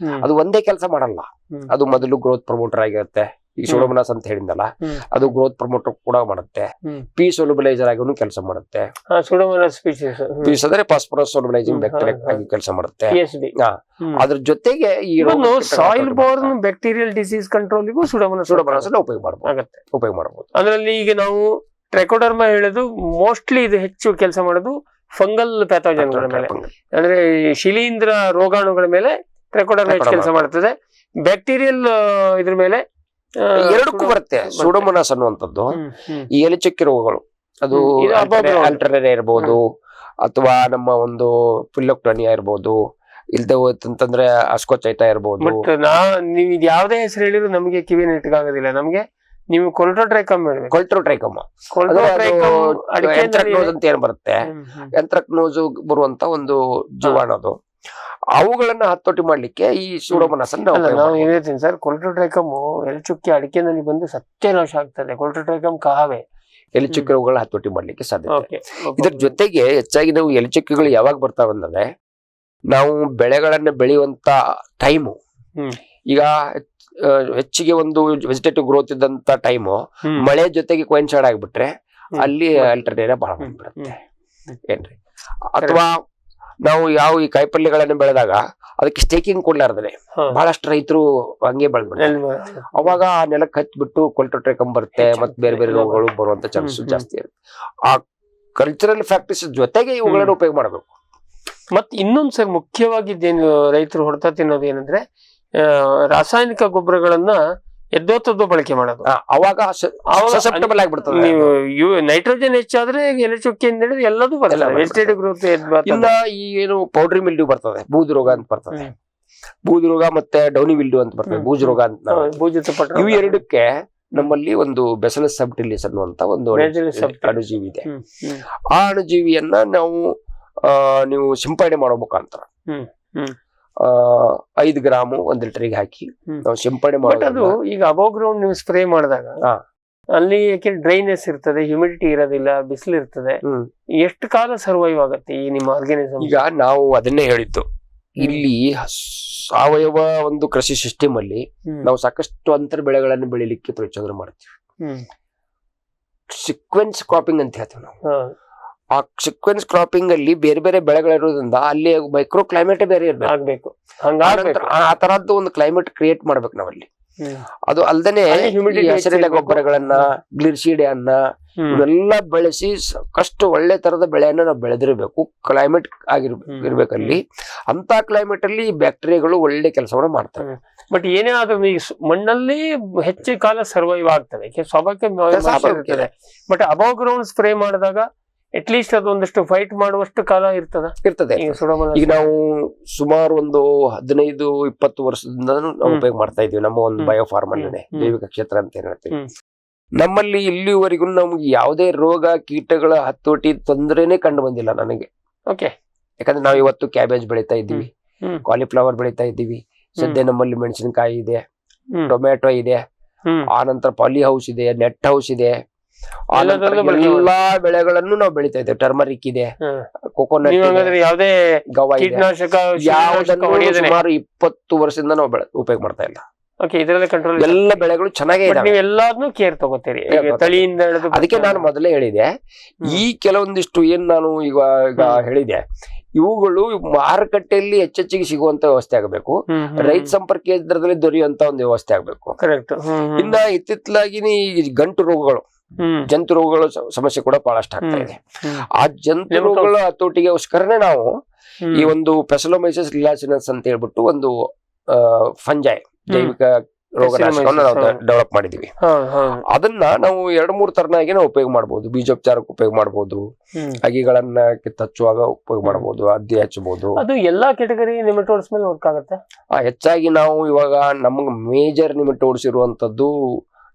ಅದು ಒಂದೇ ಕೆಲಸ ಮಾಡಲ್ಲ. ಅದು ಮೊದಲು ಗ್ರೋತ್ ಪ್ರಮೋಟರ್ ಆಗಿರುತ್ತೆ. ಈಗ ಸೂಡೋಮೋನಾಸ್ ಅಂತ ಹೇಳಿದ್ನಲ್ಲ, ಅದು ಗ್ರೋತ್ ಪ್ರಮೋಟರ್ ಕೂಡ ಮಾಡುತ್ತೆ. ಪಿ ಸೊಲ್ಯುಬಲೈಸರ್ ಆಗಿನೂ ಕೆಲಸ ಮಾಡುತ್ತೆ. ಪೀಸ್ ಅಂದ್ರೆ ಫಾಸ್ಫರಸ್ ಸೊಲ್ಯುಬಲೈಸಿಂಗ್ ಬ್ಯಾಕ್ಟೀರಿಯಾ ಆಗಿ ಕೆಲಸ ಮಾಡುತ್ತೆ. ಅದ್ರ ಜೊತೆಗೆ ಈ ಸಾಯಿಲ್ ಬೋರ್ನ್ ಬ್ಯಾಕ್ಟೀರಿಯಲ್ ಡಿಸೀಸ್ ಕಂಟ್ರೋಲ್ಗೂ ಸೂಡೋಮೋನಾಸ್ ಉಪಯೋಗ ಮಾಡಬಹುದು. ಅದರಲ್ಲಿ ಈಗ ನಾವು ಟ್ರೈಕೋಡರ್ಮಾ ಹೇಳೋದು ಮೋಸ್ಟ್ಲಿ ಇದು ಹೆಚ್ಚು ಕೆಲಸ ಮಾಡೋದು ಫಂಗಲ್ ಪ್ಯಾಥೋಜನ್ಗಳ ಮೇಲೆ, ಅಂದ್ರೆ ಶಿಲೀಂಧ್ರ ರೋಗಾಣುಗಳ ಮೇಲೆ ಟ್ರೈಕೋಡರ್ಮಾ ಹೆಚ್ಚು ಕೆಲಸ ಮಾಡುತ್ತದೆ. ಬ್ಯಾಕ್ಟೀರಿಯಲ್ ಇದ್ರ ಮೇಲೆ ಎರಡಕ್ಕೂ ಬರುತ್ತೆ. ಸೂಡೋಮೋನಾಸ್ ಅನ್ನುವಂಥದ್ದು ಈ ಎಲೆಚಕ್ಕೆ ರೋಗಗಳು, ಅದು ಆಲ್ಟರೇರಿಯಾ ಇರ್ಬೋದು ಅಥವಾ ನಮ್ಮ ಒಂದು ಫಿಲೋಕ್ಟೋನಿಯಾ ಇರ್ಬೋದು, ಇಲ್ದೆ ಹೋಯ್ತಂತಂದ್ರೆ ಅಸ್ಕೋಚೈಟಾ ಇರ್ಬೋದು. ನೀವು ಇದು ಯಾವ್ದೇ ಹೆಸರು ಹೇಳಿದ್ರು ನಮಗೆ ಕಿವಿ ನೆಟ್ಗಾಗೋದಿಲ್ಲ. ನಮ್ಗೆ ನೀವು ಕೊಲ್ಟ್ರೋಟ್ರೈಕಮ್ ಹೇಳ್ಬೇಕು. ಕೊಲ್ಟ್ರೋಟ್ರೈಕಮ್ ಅಂತ ಏನ್ ಬರುತ್ತೆ, ಎಂತ್ರಕ್ನೋಸ್ ಬರುವಂತ ಒಂದು ಜೀವಾಣು, ಅದು ಅವುಗಳನ್ನ ಹತೋಟಿ ಮಾಡ್ಲಿಕ್ಕೆ ಈ ಸೂಡೋಮೋನಾಸ್ ನಾವು ಹೇಳ್ತೀನಿ ಸರ್. ಕೊಲ್ಟ್ರೋಟ್ರೈಕಮ್ ಎಲೆಚುಕ್ಕಿ ಅಡಿಕೆನಲ್ಲಿ ಬಂದು ಸತ್ಯನಾಶ ಆಗ್ತದೆ. ಕೊಲ್ಟ್ರೋಟ್ರೈಕಮ್ ಕಾವೆ ಎಲೆಚುಕ್ಕಿ ರೋಗಗಳ ಹತೋಟಿ ಮಾಡ್ಲಿಕ್ಕೆ ಸಾಧ್ಯ. ಇದ್ರ ಜೊತೆಗೆ ಹೆಚ್ಚಾಗಿ ನಾವು ಎಲೆಚುಕ್ಕಿಗಳು ಯಾವಾಗ ಬರ್ತಾವಂದ್ರೆ, ನಾವು ಬೆಳೆಗಳನ್ನ ಬೆಳೆಯುವಂತ ಟೈಮು ಈಗ ಹೆಚ್ಚಿಗೆ ಒಂದು ವೆಜಿಟೇಟಿವ್ ಗ್ರೋತ್ ಇದ್ದಂತ ಟೈಮು ಮಳೆ ಜೊತೆಗೆ ಕೋಯಿನ್ಸೈಡ್ ಆಗ್ಬಿಟ್ರೆ ಅಲ್ಲಿ ಅಲ್ಟರ್ನೇಟಿವ್ ಬಹಳ ಬಂದ್ಬಿಡುತ್ತೆ ಏನ್ರಿ. ಅಥವಾ ನಾವು ಯಾವ ಈ ಕಾಯಿಪಲ್ಯಗಳನ್ನ ಬೆಳೆದಾಗ ಅದಕ್ಕೆ ಸ್ಟೇಕಿಂಗ್ ಕೊಡ್ಲಾರ್ದ್ರೆ ಬಹಳಷ್ಟು ರೈತರು ಹಂಗೆ ಬೆಳೆದ್ಬಿಡ್ತಾರೆ. ಅವಾಗ ಆ ನೆಲಕ್ಕೆ ಹಚ್ಬಿಟ್ಟು ಕೊಲ್ಟೊಟ್ರೆ ಕಂಬರುತ್ತೆ ಮತ್ತೆ ಬೇರೆ ಬೇರೆ ರೋಗಗಳು ಬರುವಂತ ಚಾನ್ಸ್ ಜಾಸ್ತಿ ಇರುತ್ತೆ. ಆ ಕಲ್ಚರಲ್ ಫ್ಯಾಕ್ಟರ್ಸ್ ಜೊತೆಗೆ ಇವುಗಳನ್ನ ಉಪಯೋಗ ಮಾಡಬೇಕು. ಮತ್ ಇನ್ನೊಂದ್ ಸರ್ ಮುಖ್ಯವಾಗಿದ್ದೇನು ರೈತರು ಹೊಡೆತ ತಿನ್ನೋದು ಏನಂದ್ರೆ ರಾಸಾಯನಿಕ ಗೊಬ್ಬರಗಳನ್ನ ಎದ್ದೋತದ್ದು ಬಳಕೆ ಮಾಡೋದು. ಅವಾಗ ಸಸೆಪ್ಟಬಲ್ ಆಗ್ಬಿಡ್ತದೆ. ನೀವು ನೈಟ್ರೋಜನ್ ಹೆಚ್ಚಾದ್ರೆ ಎಲೆಚುಕ್ಕಿಯಿಂದ ಹಿಡಿದು ಎಲ್ಲದೂ ಬರ್ತದೆ. ವೆಜಿಟೇಟಿವ್ ಗ್ರೋತ್ ಇನ್ನ ಈ ಏನು ಪೌಡ್ರಿ ಮಿಲ್ಡ್ಯೂ ಬರ್ತದೆ, ಬೂದು ರೋಗ ಅಂತ ಬರ್ತದೆ. ಬೂದು ರೋಗ ಮತ್ತೆ ಡೌನಿ ಮಿಲ್ಡ್ಯೂ ಅಂತ ಬರ್ತದೆ, ಬೂಜು ರೋಗ ಅಂತ. ಇವು ಎರಡಕ್ಕೆ ನಮ್ಮಲ್ಲಿ ಒಂದು ಬೆಸಲಸ್ ಸಬ್ಟಿಲಿಸ್ ಅನ್ನುವಂತ ಒಂದು ಅಣುಜೀವಿ ಇದೆ. ಆ ಅಣುಜೀವಿಯನ್ನ ನೀವು ಸಿಂಪಡಣೆ ಮಾಡೋ ಮುಖಾಂತರ 5 ಗ್ರಾಮು 1 ಲೀಟರ್ಗೆ ಹಾಕಿ ನಾವು ಸಿಂಪಡಣೆ ಮಾಡೋದು. ಈಗ ಅಬೋವ್ ಗ್ರೌಂಡ್ ನೀವು ಸ್ಪ್ರೇ ಮಾಡಿದಾಗ ಅಲ್ಲಿ ಯಾಕೆಂದ್ರೆ ಡ್ರೈನೆಸ್ ಇರ್ತದೆ, ಹ್ಯೂಮಿಡಿಟಿ ಇರೋದಿಲ್ಲ, ಬಿಸಿಲು ಇರ್ತದೆ. ಎಷ್ಟು ಕಾಲ ಸರ್ವೈವ್ ಆಗುತ್ತೆ ಈ ನಿಮ್ಮ ಆರ್ಗ್ಯಾನಿಸಮ್? ಈಗ ನಾವು ಅದನ್ನೇ ಹೇಳಿದ್ದು, ಇಲ್ಲಿ ಸಾವಯವ ಒಂದು ಕೃಷಿ ಸಿಸ್ಟಮ್ ಅಲ್ಲಿ ನಾವು ಸಾಕಷ್ಟು ಅಂತರ ಬೆಳೆಗಳನ್ನು ಬೆಳಿಲಿಕ್ಕೆ ಪ್ರಚೋದನೆ ಮಾಡ್ತೀವಿ. ಸಿಕ್ವೆನ್ಸ್ ಕ್ರಾಪಿಂಗ್ ಅಂತ ಹೇಳ್ತೀವಿ ನಾವು. ಆ ಸಿಕ್ವೆನ್ಸ್ ಕ್ರಾಪಿಂಗ್ ಅಲ್ಲಿ ಬೇರೆ ಬೇರೆ ಬೆಳೆಗಳಿರೋದ್ರಿಂದ ಅಲ್ಲಿ ಮೈಕ್ರೋ ಕ್ಲೈಮೇಟ್ ಬೇರೆ ಇರ್ಬೇಕು. ಆ ತರದ್ದು ಒಂದು ಕ್ಲೈಮೇಟ್ ಕ್ರಿಯೇಟ್ ಮಾಡ್ಬೇಕು ನಾವಲ್ಲಿ. ಅದು ಅಲ್ದೇನೆ ಹಸಿರೆಲೆ ಗೊಬ್ಬರಗಳನ್ನ, ಗ್ಲಿರ್ಸಿಡಿಯನ್ನ ಇವೆಲ್ಲ ಬೆಳೆಸಿ ಸಾಕಷ್ಟು ಒಳ್ಳೆ ತರದ ಬೆಳೆಯನ್ನ ನಾವು ಬೆಳೆದಿರ್ಬೇಕು. ಕ್ಲೈಮೇಟ್ ಇರ್ಬೇಕಲ್ಲಿ. ಅಂತ ಕ್ಲೈಮೇಟ್ ಅಲ್ಲಿ ಬ್ಯಾಕ್ಟೀರಿಯಾಗಳು ಒಳ್ಳೆ ಕೆಲಸವನ್ನ ಮಾಡ್ತವೆ. ಬಟ್ ಏನೇ ಆದ್ರೂ ಈ ಮಣ್ಣಲ್ಲಿ ಹೆಚ್ಚು ಕಾಲ ಸರ್ವೈವ್ ಆಗ್ತದೆ, ಸ್ವಾಭಾವಿಕ. ಬಟ್ ಅಬೋವ್ ಗ್ರೌಂಡ್ ಸ್ಪ್ರೇ ಮಾಡಿದಾಗ ಅಟ್ಲೀಸ್ಟ್ ಅದೊಂದಷ್ಟು ಫೈಟ್ ಮಾಡುವಷ್ಟು ಕಾಲ ಇರ್ತದೆ. ಈಗ ನಾವು ಸುಮಾರು ಒಂದು 15-20 ವರ್ಷದಿಂದ ನಾವು ಉಪಯೋಗ ಮಾಡ್ತಾ ಇದೀವಿ ನಮ್ಮ ಒಂದು ಬಯೋಫಾರ್ಮ್ ಅಲ್ಲೇ, ಜೈವಿಕ ಕ್ಷೇತ್ರ ಅಂತ ಏನ್ ಹೇಳ್ತೀವಿ. ನಮ್ಮಲ್ಲಿ ಇಲ್ಲಿವರೆಗೂ ನಮ್ಗೆ ಯಾವುದೇ ರೋಗ ಕೀಟಗಳ ಹತೋಟಿ ತೊಂದರೆನೇ ಕಂಡು ಬಂದಿಲ್ಲ ನನಗೆ. ಯಾಕಂದ್ರೆ ನಾವು ಇವತ್ತು ಕ್ಯಾಬೇಜ್ ಬೆಳೀತಾ ಇದ್ದೀವಿ, ಕಾಲಿಫ್ಲವರ್ ಬೆಳೀತಾ ಇದ್ದೀವಿ, ಸದ್ಯ ನಮ್ಮಲ್ಲಿ ಮೆಣಸಿನಕಾಯಿ ಇದೆ, ಟೊಮ್ಯಾಟೊ ಇದೆ, ಆ ನಂತರ ಪಾಲಿ ಹೌಸ್ ಇದೆ, ನೆಟ್ ಹೌಸ್ ಇದೆ. ಎಲ್ಲಾ ಬೆಳೆಗಳನ್ನು ನಾವು ಬೆಳಿತಾ ಇದ್ದೇವೆ. ಟರ್ಮರಿಕ್ ಇದೆ, ಕೊಕೊನಟ್, ಯಾವುದೇ ಸುಮಾರು 20 ವರ್ಷದಿಂದ ನಾವು ಉಪಯೋಗ ಮಾಡ್ತಾ ಇಲ್ಲ. ಇದರಲ್ಲಿ ಕಂಟ್ರೋಲ್ ಎಲ್ಲ ಬೆಳೆಗಳು ಚೆನ್ನಾಗೇ ಇದಾವೆ. ಎಲ್ಲಾದ್ನೂ ಕೇರ್ ತಗೋತೀರಿ ತಳಿಯಿಂದ. ಅದಕ್ಕೆ ನಾನು ಮೊದಲೇ ಹೇಳಿದೆ, ಈ ಕೆಲವೊಂದಿಷ್ಟು ಏನ್ ನಾನು ಈಗ ಹೇಳಿದೆ, ಇವುಗಳು ಮಾರುಕಟ್ಟೆಯಲ್ಲಿ ಹೆಚ್ಚೆಚ್ಚಿಗೆ ಸಿಗುವಂತ ವ್ಯವಸ್ಥೆ ಆಗಬೇಕು. ರೈತ ಸಂಪರ್ಕ ಕೇಂದ್ರದಲ್ಲಿ ದೊರೆಯುವಂತ ಒಂದು ವ್ಯವಸ್ಥೆ ಆಗ್ಬೇಕು. ಇನ್ನ ಇತ್ತಿತ್ತಲಾಗಿ ಗಂಟು ರೋಗಗಳು, ಜಂತು ರೋಗಗಳ ಸಮಸ್ಯೆ ಕೂಡ ಬಹಳಷ್ಟು ಆಗ್ತಾ ಇದೆ. ಆ ಜಂತು ರೋಗಗಳ ಹತೋಟಿಗೋಸ್ಕರನೇ ನಾವು ಈ ಒಂದು ಪೆಸಲೋಮೈಸಿಸ್ ರಿಲಾಸಿನಸ್ ಅಂತ ಹೇಳ್ಬಿಟ್ಟು ಒಂದು ಫಂಜೈ ಜೈವಿಕ ರೋಗನಾಶಕವನ್ನು ನಾವು ಡೆವಲಪ್ ಮಾಡಿದೀವಿ. ಅದನ್ನ ನಾವು 2-3 ತರನಾಗಿ ನಾವು ಉಪಯೋಗ ಮಾಡಬಹುದು. ಬೀಜೋಪಚಾರಕ್ಕೆ ಉಪಯೋಗ ಮಾಡಬಹುದು, ಅಗಿಗಳನ್ನ ಕಿತ್ತಚ್ಚುವಾಗ ಉಪಯೋಗ ಮಾಡಬಹುದು, ಅದ್ದಿ ಹಚ್ಚಬಹುದು. ಅದು ಎಲ್ಲಾ ಕೆಟಗರಿ ನಿಮೆಟೋಡ್ಸ್ ಮೇಲೆ ವರ್ಕ್ ಆಗುತ್ತೆ. ಹೆಚ್ಚಾಗಿ ನಾವು ಇವಾಗ ನಮ್ಗೆ ಮೇಜರ್ ನಿಮೆಟೋಡ್ಸ್ ಇರುವಂತದ್ದು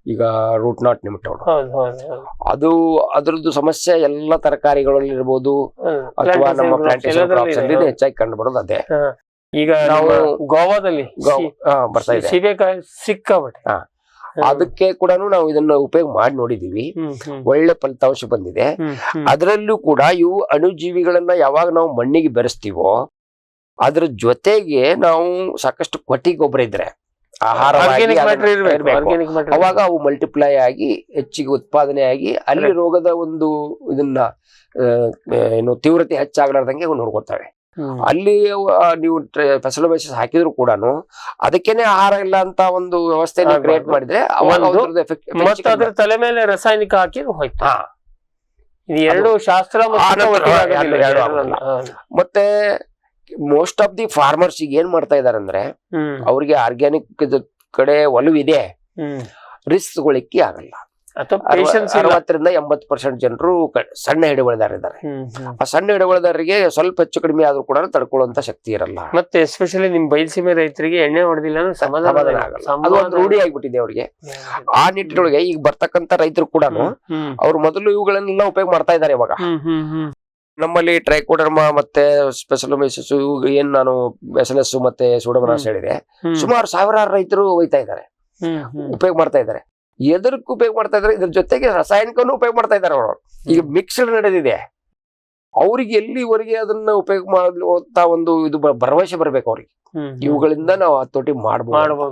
ಈಗ ರೂಟ್ ನಾಟ್ ನಿಮೆಟೋಡ್. ಅದು ಅದ್ರದ್ದು ಸಮಸ್ಯೆ ಎಲ್ಲ ತರಕಾರಿಗಳಲ್ಲಿ ಇರ್ಬೋದು ಅಥವಾ ನಮ್ಮ ಪ್ಲಾಂಟೇಶನ್ ಕ್ರಾಪ್ಸ್ ಅಲ್ಲಿ ಹೆಚ್ಚಾಗಿ ಕಂಡು ಬರೋದು ಅದೇ. ಈಗ ನಾವು ಗೋವಾದಲ್ಲಿ ಬರ್ತಾ ಇದೆ ಸೀಬೆಕಾಯಿ ಸಿಕ್ಕಾಬಟ್ಟೆ. ಅದಕ್ಕೆ ಕೂಡ ನಾವು ಇದನ್ನ ಉಪಯೋಗ ಮಾಡಿ ನೋಡಿದೀವಿ, ಒಳ್ಳೆ ಫಲಿತಾಂಶ ಬಂದಿದೆ. ಅದರಲ್ಲೂ ಕೂಡ ಇವು ಅಣುಜೀವಿಗಳನ್ನ ಯಾವಾಗ ನಾವು ಮಣ್ಣಿಗೆ ಬೆರೆಸ್ತೀವೋ ಅದ್ರ ಜೊತೆಗೆ ನಾವು ಸಾಕಷ್ಟು ಕೊಟ್ಟಿ ಗೊಬ್ಬರ ಇದ್ರೆ ಅವಾಗ ಅವು ಮಲ್ಟಿಪ್ಲೈ ಆಗಿ ಹೆಚ್ಚಿಗೆ ಉತ್ಪಾದನೆ ಆಗಿ ಅಲ್ಲಿ ರೋಗದ ಒಂದು ಇದನ್ನ ಏನು ತೀವ್ರತೆ ಹೆಚ್ಚಾಗಲಾರ್ದಂಗೆ ನೋಡ್ಕೊಳ್ತವೆ. ಅಲ್ಲಿ ನೀವು ಫೆಸಲೋಮೈಸಿಸ್ ಹಾಕಿದ್ರು ಕೂಡ ಅದಕ್ಕೇನೆ ಆಹಾರ ಇಲ್ಲ ಅಂತ ಒಂದು ವ್ಯವಸ್ಥೆ ಕ್ರಿಯೇಟ್ ಮಾಡಿದ್ರೆ ಅದ್ರ ತಲೆ ಮೇಲೆ ರಾಸಾಯನಿಕ ಹಾಕಿ ಹೋಯ್ತು. ಎರಡು ಶಾಸ್ತ್ರ ಮತ್ತೆ ಮೋಸ್ಟ್ ಆಫ್ ದಿ ಫಾರ್ಮರ್ಸ್ ಈಗ ಏನ್ ಮಾಡ್ತಾ ಇದಾರೆ ಅಂದ್ರೆ ಅವ್ರಿಗೆ ಆರ್ಗ್ಯಾನಿಕ್ ಕಡೆ ಒಲವಿದೆ, ರಿಸ್ಕ್ ತಗೊಳಿಕ್ಕೆ ಆಗಲ್ಲ. 60-80% ಜನರು ಸಣ್ಣ ಹಿಡುವಳಿದಾರಿದ್ದಾರೆ. ಆ ಸಣ್ಣ ಹಿಡುವಳಿದಾರರಿಗೆ ಸ್ವಲ್ಪ ಹೆಚ್ಚು ಕಡಿಮೆ ಆದ್ರೂ ಕೂಡ ತಡ್ಕೊಳ್ಳುವಂತ ಶಕ್ತಿ ಇರಲ್ಲ. ಮತ್ತೆ ಎಸ್ಪೆಷಲಿ ನಿಮ್ ಬಯಲುಸೀಮೆ ರೈತರಿಗೆ ಎಣ್ಣೆ ಹೊಡೆದಿಲ್ಲ ಸಮಾಧಾನ ಆಗಲ್ಲ. ಅದು ಒಂದು ರೂಢಿ ಆಗ್ಬಿಟ್ಟಿದೆ ಅವ್ರಿಗೆ. ಆ ನಿಟ್ಟಿನೊಳಗೆ ಈಗ ಬರ್ತಕ್ಕಂತ ರೈತರು ಕೂಡ ಅವ್ರು ಮೊದಲು ಇವುಗಳನ್ನೆಲ್ಲ ಉಪಯೋಗ ಮಾಡ್ತಾ ಇದ್ದಾರೆ. ಇವಾಗ ನಮ್ಮಲ್ಲಿ ಟ್ರೈಕೋಡರ್ಮಾ ಮತ್ತೆ ಸ್ಪೆಸಲೋಮೈಸಿಸ್ ಏನ್ ನಾನು ಬೆಸಲಸ್ ಮತ್ತೆ ಸೂಡೋಮೋನಾಸ್ ಹೇಳಿದೆ, ಸುಮಾರು 1000 ರೈತರು ಒಯ್ತಾ ಇದ್ದಾರೆ, ಉಪಯೋಗ ಮಾಡ್ತಾ ಇದ್ದಾರೆ. ಎದಕ್ಕೆ ಉಪಯೋಗ ಮಾಡ್ತಾ ಇದಾರೆ? ಇದ್ರ ಜೊತೆಗೆ ರಾಸಾಯನಿಕವನ್ನು ಉಪಯೋಗ ಮಾಡ್ತಾ ಇದ್ದಾರೆ ಅವರು. ಈಗ ಮಿಕ್ಸ್ಡ್ ನಡೆದಿದೆ. ಅವ್ರಿಗೆ ಎಲ್ಲಿವರೆಗೆ ಅದನ್ನ ಉಪಯೋಗ ಮಾಡುವಂತ ಒಂದು ಇದು ಭರವಸೆ ಬರ್ಬೇಕು ಅವ್ರಿಗೆ. ಇವುಗಳಿಂದ ನಾವು ಹತೋಟಿ ಮಾಡಬಹುದು.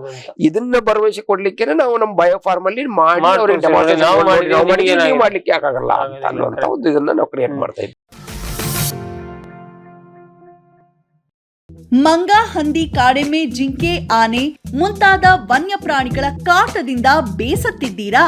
ಇದನ್ನ ಭರವಸೆ ಕೊಡ್ಲಿಕ್ಕೆ ನಾವು ನಮ್ಮ ಬಯೋಫಾರ್ಮ್ ಅಲ್ಲಿ ಮಾಡಿ ಅವ್ರಿಗೆ ಮಾಡ್ಲಿಕ್ಕೆ ಯಾಕಾಗಲ್ಲ ಅನ್ನುವಂತ ಒಂದು ಇದನ್ನ ನಾವು ಕ್ರಿಯೇಟ್ ಮಾಡ್ತಾ ಇದ್ವಿ. ಮಂಗ, ಹಂದಿ, ಕಾಡೆಮ್ಮೆ, ಜಿಂಕೆ, ಆನೆ ಮುಂತಾದ ವನ್ಯ ಪ್ರಾಣಿಗಳ ಕಾಟದಿಂದ ಬೇಸತ್ತಿದ್ದೀರಾ?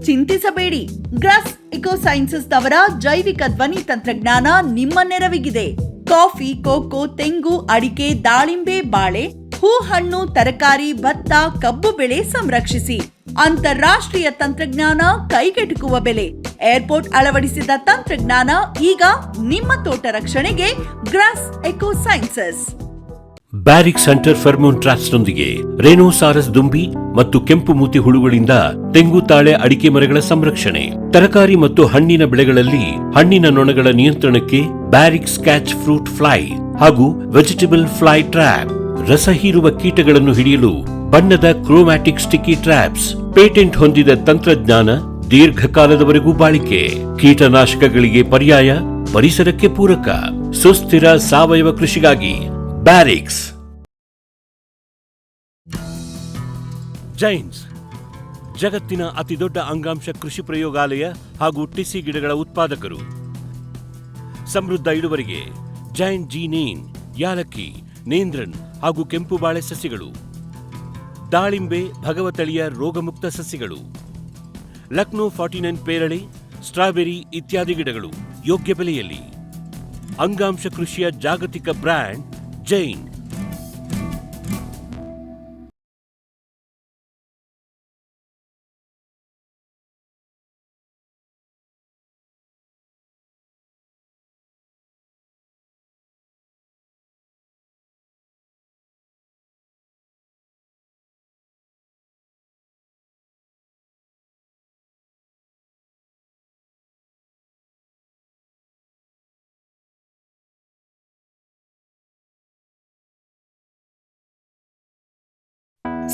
ಚಿಂತಿಸಬೇಡಿ. ಗ್ರಾಸ್ ಇಕೋಸೈನ್ಸಸ್ ನವರ ಜೈವಿಕ ಧ್ವನಿ ತಂತ್ರಜ್ಞಾನ ನಿಮ್ಮ ನೆರವಿಗಿದೆ. ಕಾಫಿ, ಕೋಕೋ, ತೆಂಗು, ಅಡಿಕೆ, ದಾಳಿಂಬೆ, ಬಾಳೆ, ಹೂ, ಹಣ್ಣು, ತರಕಾರಿ, ಭತ್ತ, ಕಬ್ಬು ಬೆಳೆ ಸಂರಕ್ಷಿಸಿ. ಅಂತಾರಾಷ್ಟ್ರೀಯ ತಂತ್ರಜ್ಞಾನ, ಕೈಗೆಟುಕುವ ಬೆಲೆ. ಏರ್ಪೋರ್ಟ್ ಅಳವಡಿಸಿದ ತಂತ್ರಜ್ಞಾನ ಈಗ ನಿಮ್ಮ ತೋಟ ರಕ್ಷಣೆಗೆ. ಗ್ರಾಸ್ ಇಕೋಸೈನ್ಸಸ್. ಬ್ಯಾರಿಕ್ ಸೆಂಟರ್ ಫೆರ್ಮೋನ್ ಟ್ರಾಪ್ಸ್ನೊಂದಿಗೆ ರೇನೋಸಾರಸ್ ದುಂಬಿ ಮತ್ತು ಕೆಂಪು ಮೂತಿ ಹುಳುಗಳಿಂದ ತೆಂಗು, ತಾಳೆ, ಅಡಿಕೆ ಮರಗಳ ಸಂರಕ್ಷಣೆ. ತರಕಾರಿ ಮತ್ತು ಹಣ್ಣಿನ ಬೆಳೆಗಳಲ್ಲಿ ಹಣ್ಣಿನ ನೊಣಗಳ ನಿಯಂತ್ರಣಕ್ಕೆ ಬ್ಯಾರಿಕ್ ಸ್ಕ್ಯಾಚ್ ಫ್ರೂಟ್ ಫ್ಲೈ ಹಾಗೂ ವೆಜಿಟೇಬಲ್ ಫ್ಲೈ ಟ್ರ್ಯಾಪ್. ರಸ ಹೀರುವ ಕೀಟಗಳನ್ನು ಹಿಡಿಯಲು ಬಣ್ಣದ ಕ್ರೋಮ್ಯಾಟಿಕ್ ಸ್ಟಿಕ್ಕಿ ಟ್ರ್ಯಾಪ್ಸ್. ಪೇಟೆಂಟ್ ಹೊಂದಿದ ತಂತ್ರಜ್ಞಾನ, ದೀರ್ಘಕಾಲದವರೆಗೂ ಬಾಳಿಕೆ. ಕೀಟನಾಶಕಗಳಿಗೆ ಪರ್ಯಾಯ, ಪರಿಸರಕ್ಕೆ ಪೂರಕ. ಸುಸ್ಥಿರ ಸಾವಯವ ಕೃಷಿಗಾಗಿ ಬ್ಯಾರಿಕ್ಸ್. ಜೈನ್ಸ್ ಜಗತ್ತಿನ ಅತಿದೊಡ್ಡ ಅಂಗಾಂಶ ಕೃಷಿ ಪ್ರಯೋಗಾಲಯ ಹಾಗೂ ಟಿಸಿ ಗಿಡಗಳ ಉತ್ಪಾದಕರು. ಸಮೃದ್ಧ ಇಳುವರಿಗೆ ಜೈನ್ ಜೀನೇನ್, ಯಾಲಕ್ಕಿ, ನೇಂದ್ರನ್ ಹಾಗೂ ಕೆಂಪು ಬಾಳೆ ಸಸಿಗಳು, ದಾಳಿಂಬೆ, ಭಗವತಳಿಯ ರೋಗಮುಕ್ತ ಸಸಿಗಳು, ಲಕ್ನೋ 49 ಪೇರಳೆ, ಸ್ಟ್ರಾಬೆರಿ ಇತ್ಯಾದಿ ಗಿಡಗಳು ಯೋಗ್ಯ ಬೆಲೆಯಲ್ಲಿ. ಅಂಗಾಂಶ ಕೃಷಿಯ ಜಾಗತಿಕ ಬ್ರ್ಯಾಂಡ್ ಜೈನ್.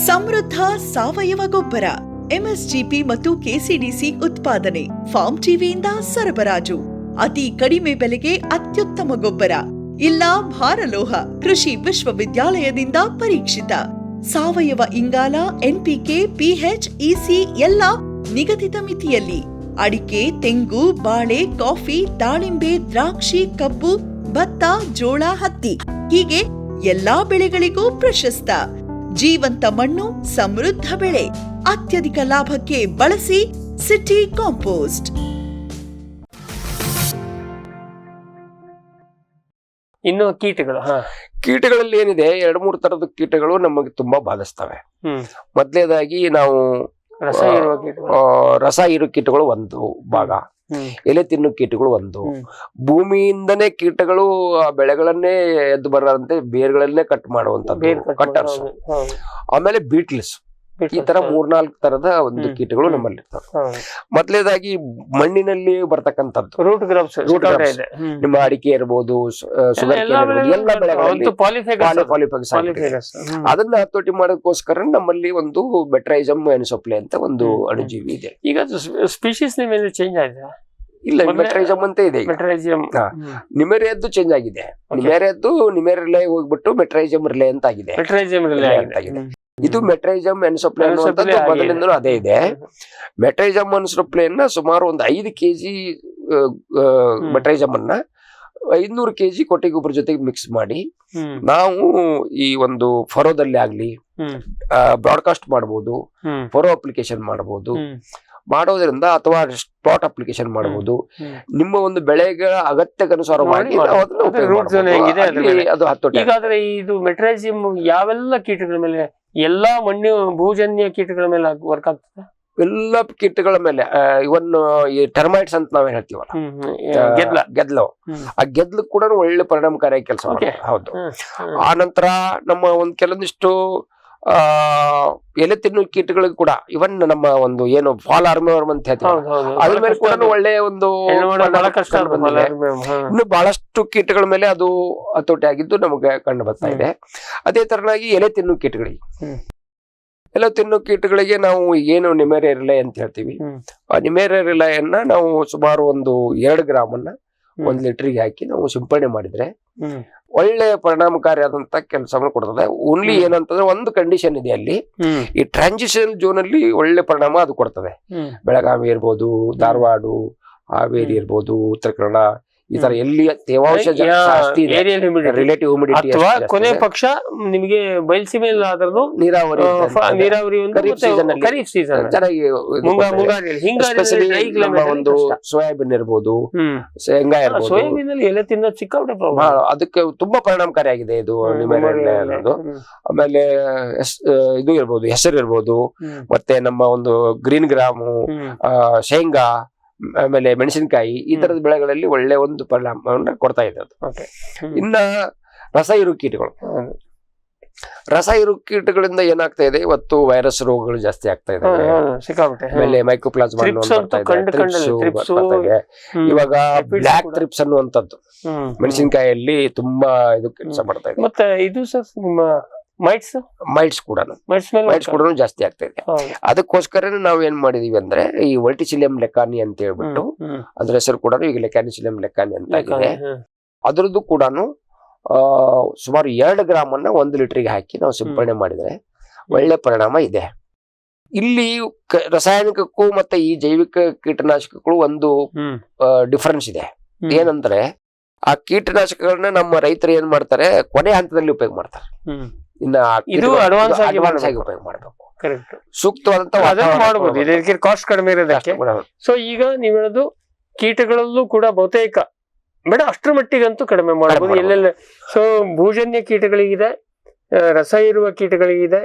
ಸಮೃದ್ಧ ಸಾವಯವ ಗೊಬ್ಬರ, ಎಂಎಸ್ಜಿಪಿ ಮತ್ತು ಕೆಸಿಡಿಸಿ ಉತ್ಪಾದನೆ, ಫಾರ್ಮ್ ಟಿವಿಯಿಂದ ಸರಬರಾಜು. ಅತಿ ಕಡಿಮೆ ಬೆಲೆಗೆ ಅತ್ಯುತ್ತಮ ಗೊಬ್ಬರ. ಇಲ್ಲ ಭಾರಲೋಹ, ಕೃಷಿ ವಿಶ್ವವಿದ್ಯಾಲಯದಿಂದ ಪರೀಕ್ಷಿತ. ಸಾವಯವ ಇಂಗಾಲ, ಎನ್ಪಿಕೆ, ಪಿಎಚ್, ಇಸಿ ಎಲ್ಲ ನಿಗದಿತ ಮಿತಿಯಲ್ಲಿ. ಅಡಿಕೆ, ತೆಂಗು, ಬಾಳೆ, ಕಾಫಿ, ದಾಳಿಂಬೆ, ದ್ರಾಕ್ಷಿ, ಕಬ್ಬು, ಭತ್ತ, ಜೋಳ, ಹತ್ತಿ ಹೀಗೆ ಎಲ್ಲಾ ಬೆಳೆಗಳಿಗೂ ಪ್ರಶಸ್ತ. ಜೀವಂತ ಮಣ್ಣು, ಸಮೃದ್ಧ ಬೆಳೆ. ಅತ್ಯಧಿಕ ಲಾಭಕ್ಕೆ ಬಳಸಿ ಸಿಟಿ ಕಾಂಪೋಸ್ಟ್. ಇನ್ನು ಕೀಟಗಳು, ಕೀಟಗಳಲ್ಲಿ ಏನಿದೆ, 2-3 ತರದ ಕೀಟಗಳು ನಮಗೆ ತುಂಬಾ ಬಾಧಿಸ್ತವೆ. ಮೊದಲನೇದಾಗಿ ನಾವು ರಸ ಹೀರೋ ಕೀಟಗಳು ಒಂದು ಭಾಗ, ಎಲೆ ತಿನ್ನು ಕೀಟಗಳು ಒಂದು. ಭೂಮಿಯಿಂದನೇ ಕೀಟಗಳು ಆ ಬೆಳೆಗಳನ್ನೇ ಎದ್ದು ಬರಂತೆ ಬೇರ್ಗಳನ್ನೇ ಕಟ್ ಮಾಡುವಂತದ್ದು ಕಟ್ಟರ್ಸ್. ಆಮೇಲೆ ಬೀಟ್ಲ್ಸ್, ಈ ತರ 3-4 ತರದ ಒಂದು ಕೀಟಗಳು ನಮ್ಮಲ್ಲಿ ಇರ್ತವೆ. ಮೊದಲನೇದಾಗಿ ಮಣ್ಣಿನಲ್ಲಿ ಬರ್ತಕ್ಕಂಥದ್ದು ರೂಟ್ ಗ್ರಾಫ್ಸ್, ನಿಮ್ಮ ಅಡಿಕೆ ಇರ್ಬೋದು, ಶುಗರ್ ಕೇನ್ ಇರ್ಬೋದು, ಎಲ್ಲ ಬೆಳೆಗಳಲ್ಲಿ ಪಾಲಿಫೆಗಸ್. ಅದನ್ನ ಹತೋಟಿ ಮಾಡೋದಕ್ಕೋಸ್ಕರ ನಮ್ಮಲ್ಲಿ ಒಂದು ಮೆಟ್ರೈಸಮ್ ಎನಿಸೋಪ್ಲೆ ಅಂತ ಒಂದು ಅಣುಜೀವಿ ಇದೆ. ಈಗ ಸ್ಪೀಶೀಸ್ ಚೇಂಜ್ ಆಗಿದೆ. ಇಲ್ಲ, ಮೆಟ್ರೈಸಮ್ ಅಂತ ಇದೆ. ನಿಮೆರಿಯದ್ದು ಚೇಂಜ್ ಆಗಿದೆ. ನಿಮೆರಿಲೆ ಹೋಗ್ಬಿಟ್ಟು ಮೆಟ್ರೈಸಮ್ ರಿಲೆ ಅಂತ ಆಗಿದೆ. ಇದು ಮೆಟ್ರೈಸಮ್ ಎನ್ಸೋಪ್ಲೆ ಅನ್ನುವಂಥದ್ದು ಮೊದಲಿಂದಲೂ ಅದೇ ಇದೆ. ಮೆಟ್ರೈಸಮ್ ಎನ್ಸೋಪ್ಲೆಯನ್ನ ಸುಮಾರು ಒಂದು 5 kg ಮೆಟ್ರೈಸಮ್ ಅನ್ನ 500 kg ಕೊಟ್ಟಿಗೆ ಗೊಬ್ಬರ ಜೊತೆಗೆ ಮಿಕ್ಸ್ ಮಾಡಿ ನಾವು ಈ ಒಂದು ಫರೋದಲ್ಲಿ ಆಗ್ಲಿ ಬ್ರಾಡ್ಕಾಸ್ಟ್ ಮಾಡಬಹುದು, ಫರೋ ಅಪ್ಲಿಕೇಶನ್ ಮಾಡಬಹುದು. ಮಾಡೋದ್ರಿಂದ ಅಥವಾ ಸ್ಪಾಟ್ ಅಪ್ಲಿಕೇಶನ್ ಮಾಡಬಹುದು. ನಿಮ್ಮ ಒಂದು ಬೆಳೆಗಳ ಅಗತ್ಯಕ್ಕನುಸಾರವಾಗಿ ಅದು ಹತೋಟಿ. ಈಗಾದ್ರೆ ಇದು ಮೆಟ್ರೈಸಿಯಂ ಯಾವೆಲ್ಲ ಕೀಟಗಳ ಮೇಲೆ, ಎಲ್ಲಾ ಮಣ್ಣು ಭೂಜನ್ಯ ಕೀಟಗಳ ಮೇಲೆ ವರ್ಕ್ ಆಗ್ತದೆ? ಎಲ್ಲ ಕೀಟಗಳ ಮೇಲೆ, ಇವನ್ ಈ ಟರ್ಮೈಟ್ಸ್ ಅಂತ ನಾವೇನ್ ಹೇಳ್ತೀವಲ್ಲ, ಗೆದ್ಲು, ಆ ಗೆದ್ಲು ಕೂಡ ಒಳ್ಳೆ ಪರಿಣಾಮಕಾರಿಯಾಗಿ ಕೆಲಸ ಮಾಡುತ್ತೆ. ಹೌದು. ಆ ನಂತರ ನಮ್ಮ ಒಂದ್ ಕೆಲವೊಂದಿಷ್ಟು ಎಲೆ ತಿನ್ನು ಕೀಟಗಳಿಗೆ ಕೂಡ, ಇವನ್ ನಮ್ಮ ಒಂದು ಏನು ಫಾಲ್ ಆರ್ಮಿವರ್ಮ್ ಅಂತ ಹೇಳ್ತೀವಿ, ಅದ್ರ ಮೇಲೆ ಕೂಡ ಒಳ್ಳೆ ಒಂದು ಇನ್ನು ಬಹಳಷ್ಟು ಕೀಟಗಳ ಮೇಲೆ ಅದು ಹತೋಟಿ ಆಗಿದ್ದು ನಮಗೆ ಕಂಡು ಬರ್ತಾ ಇದೆ. ಅದೇ ತರನಾಗಿ ಎಲೆ ತಿನ್ನು ಕೀಟಗಳಿಗೆ ನಾವು ಏನು ನಿಮೆರಿಲೆ ಅಂತ ಹೇಳ್ತೀವಿ, ಆ ನಿಮೆರಿಲೆಯನ್ನ ನಾವು ಸುಮಾರು ಒಂದು 2 ಗ್ರಾಮ್ ಅನ್ನ 1 ಲೀಟರ್ಗೆ ಹಾಕಿ ನಾವು ಸಿಂಪಡಣೆ ಮಾಡಿದ್ರೆ ಹ್ಮ್ ಒಳ್ಳೆ ಪರಿಣಾಮಕಾರಿಯಾದಂತ ಕೆಲಸವನ್ನು ಕೊಡ್ತದೆ. ಓನ್ಲಿ ಏನಂತಂದ್ರೆ ಒಂದು ಕಂಡೀಷನ್ ಇದೆ ಅಲ್ಲಿ, ಹ್ಮ್ ಈ ಟ್ರಾನ್ಸಿಷನ್ ಝೋನ್ ಅಲ್ಲಿ ಒಳ್ಳೆ ಪರಿಣಾಮ ಅದು ಕೊಡ್ತದೆ. ಹ್ಮ್ ಬೆಳಗಾವಿ ಇರ್ಬೋದು, ಧಾರವಾಡ, ಹಾವೇರಿ ಇರ್ಬೋದು, ಉತ್ತರ ಕನ್ನಡ, ಈ ತರ ಎಲ್ಲಿ ತೇವಾಂಶ ಜಾಸ್ತಿ ಇದೆ, ಏರಿಯಲ್ ಹ್ಯುಮಿಡಿಟಿ ರಿಲೇಟಿವ್ ಹ್ಯೂಮಿಡಿಟಿ ಅಥವಾ ಕೊನೆ ಪಕ್ಷ ನಿಮಗೆ ಬಯಲುಸೀಮೆಯಲ್ಲಿ ಆದ್ರೂ ನೀರಾವರಿ ನೀರಾವರಿ ಖರೀಫ್ season ಅಲ್ಲಿ ಖರೀಫ್ ಸೀಸನ್ ಚೆನ್ನಾಗಿ ಮುಂಗಾರಿಯಲ್ಲಿ Especially ಹಿಂಗಾರಿ ನಮ್ಮ ಒಂದು ಸೋಯಾಬೀನ್ ಇರ್ಬೋದು, ಶೇಂಗಾ ಇರ್ಬೋದು, ಸೋಯಾಬೀನ್ ಅಲ್ಲಿ ಎಲೆ ತಿನ್ನೋದು ಸಿಕ್ಕಾಪಟ್ಟೆ ಪ್ರಾಬ್ಲಮ್. ಬಹಳ ಅದಕ್ಕೆ ತುಂಬಾ ಪರಿಣಾಮಕಾರಿಯಾಗಿದೆ ಇದು ನಿಮೆರೆಲ್ಲ ಅನ್ನೋದು. ಆಮೇಲೆ ಇದು ಇರ್ಬೋದು, ಹೆಸರು ಇರ್ಬೋದು, ಮತ್ತೆ ನಮ್ಮ ಒಂದು ಗ್ರೀನ್ ಗ್ರಾಮು, ಶೇಂಗಾ, ಆಮೇಲೆ ಮೆಣಸಿನಕಾಯಿ, ಈ ತರದ ಬೆಳೆಗಳಲ್ಲಿ ಒಳ್ಳೆ ಒಂದು ಪರಿಣಾಮವನ್ನು ಕೊಡ್ತಾ ಇದೆ ಅದು. ಇನ್ನ ರಸ ಇರು ಕೀಟಗಳು, ರಸ ಇರು ಕೀಟಗಳಿಂದ ಏನಾಗ್ತಾ ಇದೆ, ಇವತ್ತು ವೈರಸ್ ರೋಗಗಳು ಜಾಸ್ತಿ ಆಗ್ತಾ ಇದಾವೆ. ಆಮೇಲೆ ಮೈಕ್ರೋಪ್ಲಾಸ್ಮಾ ಇವಾಗ ಬ್ಲಾಕ್ ಥ್ರಿಪ್ಸ್ ಅನ್ನುವಂಥದ್ದು ಮೆಣಸಿನಕಾಯಿಯಲ್ಲಿ ತುಂಬಾ ಇದು ಕೆಲಸ ಮಾಡ್ತಾ ಇದೆ. ಮತ್ತೆ ಇದು ಸರ್ ನಿಮ್ಮ ಮೈಟ್ಸ್ ಕೂಡ ಜಾಸ್ತಿ ಆಗ್ತಾ ಇದೆ. ಅದಕ್ಕೋಸ್ಕರ ನಾವ್ ಏನ್ ಮಾಡಿದೀವಿ ಅಂದ್ರೆ ಈ ವರ್ಟಿಸಿಲಿಯಂ ಲೆಕಾನಿ ಅಂತ ಹೇಳ್ಬಿಟ್ಟು, ಅದ್ರ ಹೆಸರು ಕೂಡ ಈಗ ಲೆಕಾನಿಸಿಲಿಯಂ ಲೆಕಾನಿ ಅಂತ ಆಗಿದೆ. ಅದ್ರದ್ದು ಕೂಡ ಸುಮಾರು 2 ಗ್ರಾಮ್ ಅನ್ನ 1 ಲೀಟರ್ಗೆ ಹಾಕಿ ನಾವು ಸಿಂಪಡಣೆ ಮಾಡಿದ್ರೆ ಒಳ್ಳೆ ಪರಿಣಾಮ ಇದೆ. ಇಲ್ಲಿ ರಾಸಾಯನಿಕಕ್ಕೂ ಮತ್ತೆ ಈ ಜೈವಿಕ ಕೀಟನಾಶಕಗಳು ಒಂದು ಡಿಫರೆನ್ಸ್ ಇದೆ. ಏನಂದ್ರೆ ಆ ಕೀಟನಾಶಕಗಳನ್ನ ನಮ್ಮ ರೈತರು ಏನ್ ಮಾಡ್ತಾರೆ, ಕೊನೆ ಹಂತದಲ್ಲಿ ಉಪಯೋಗ ಮಾಡ್ತಾರೆ. ಇನ್ನ ಅಡ್ವಾನ್ಸ್ ಆಗಿ ಉಪಯೋಗ ಮಾಡಬೇಕು, ಸೂಕ್ತವಾದಂತ ಮಾಡಬಹುದು, ಇದಕ್ಕೆ ಕಾಸ್ಟ್ ಕಡಿಮೆ ಇರೋದಕ್ಕೆ. ಸೊ ಈಗ ನೀವು ಹೇಳೋದು ಕೀಟಗಳಲ್ಲೂ ಕೂಡ ಬಹುತೇಕ ಬೇಡ ಅಷ್ಟರ ಮಟ್ಟಿಗಂತೂ ಕಡಿಮೆ ಮಾಡಬಹುದು ಎಲ್ಲೆಲ್ಲ. ಸೊ ಭೂಜನ್ಯ ಕೀಟಗಳಿಗಿದೆ, ರಸ ಇರುವ ಕೀಟಗಳಿಗಿದೆ,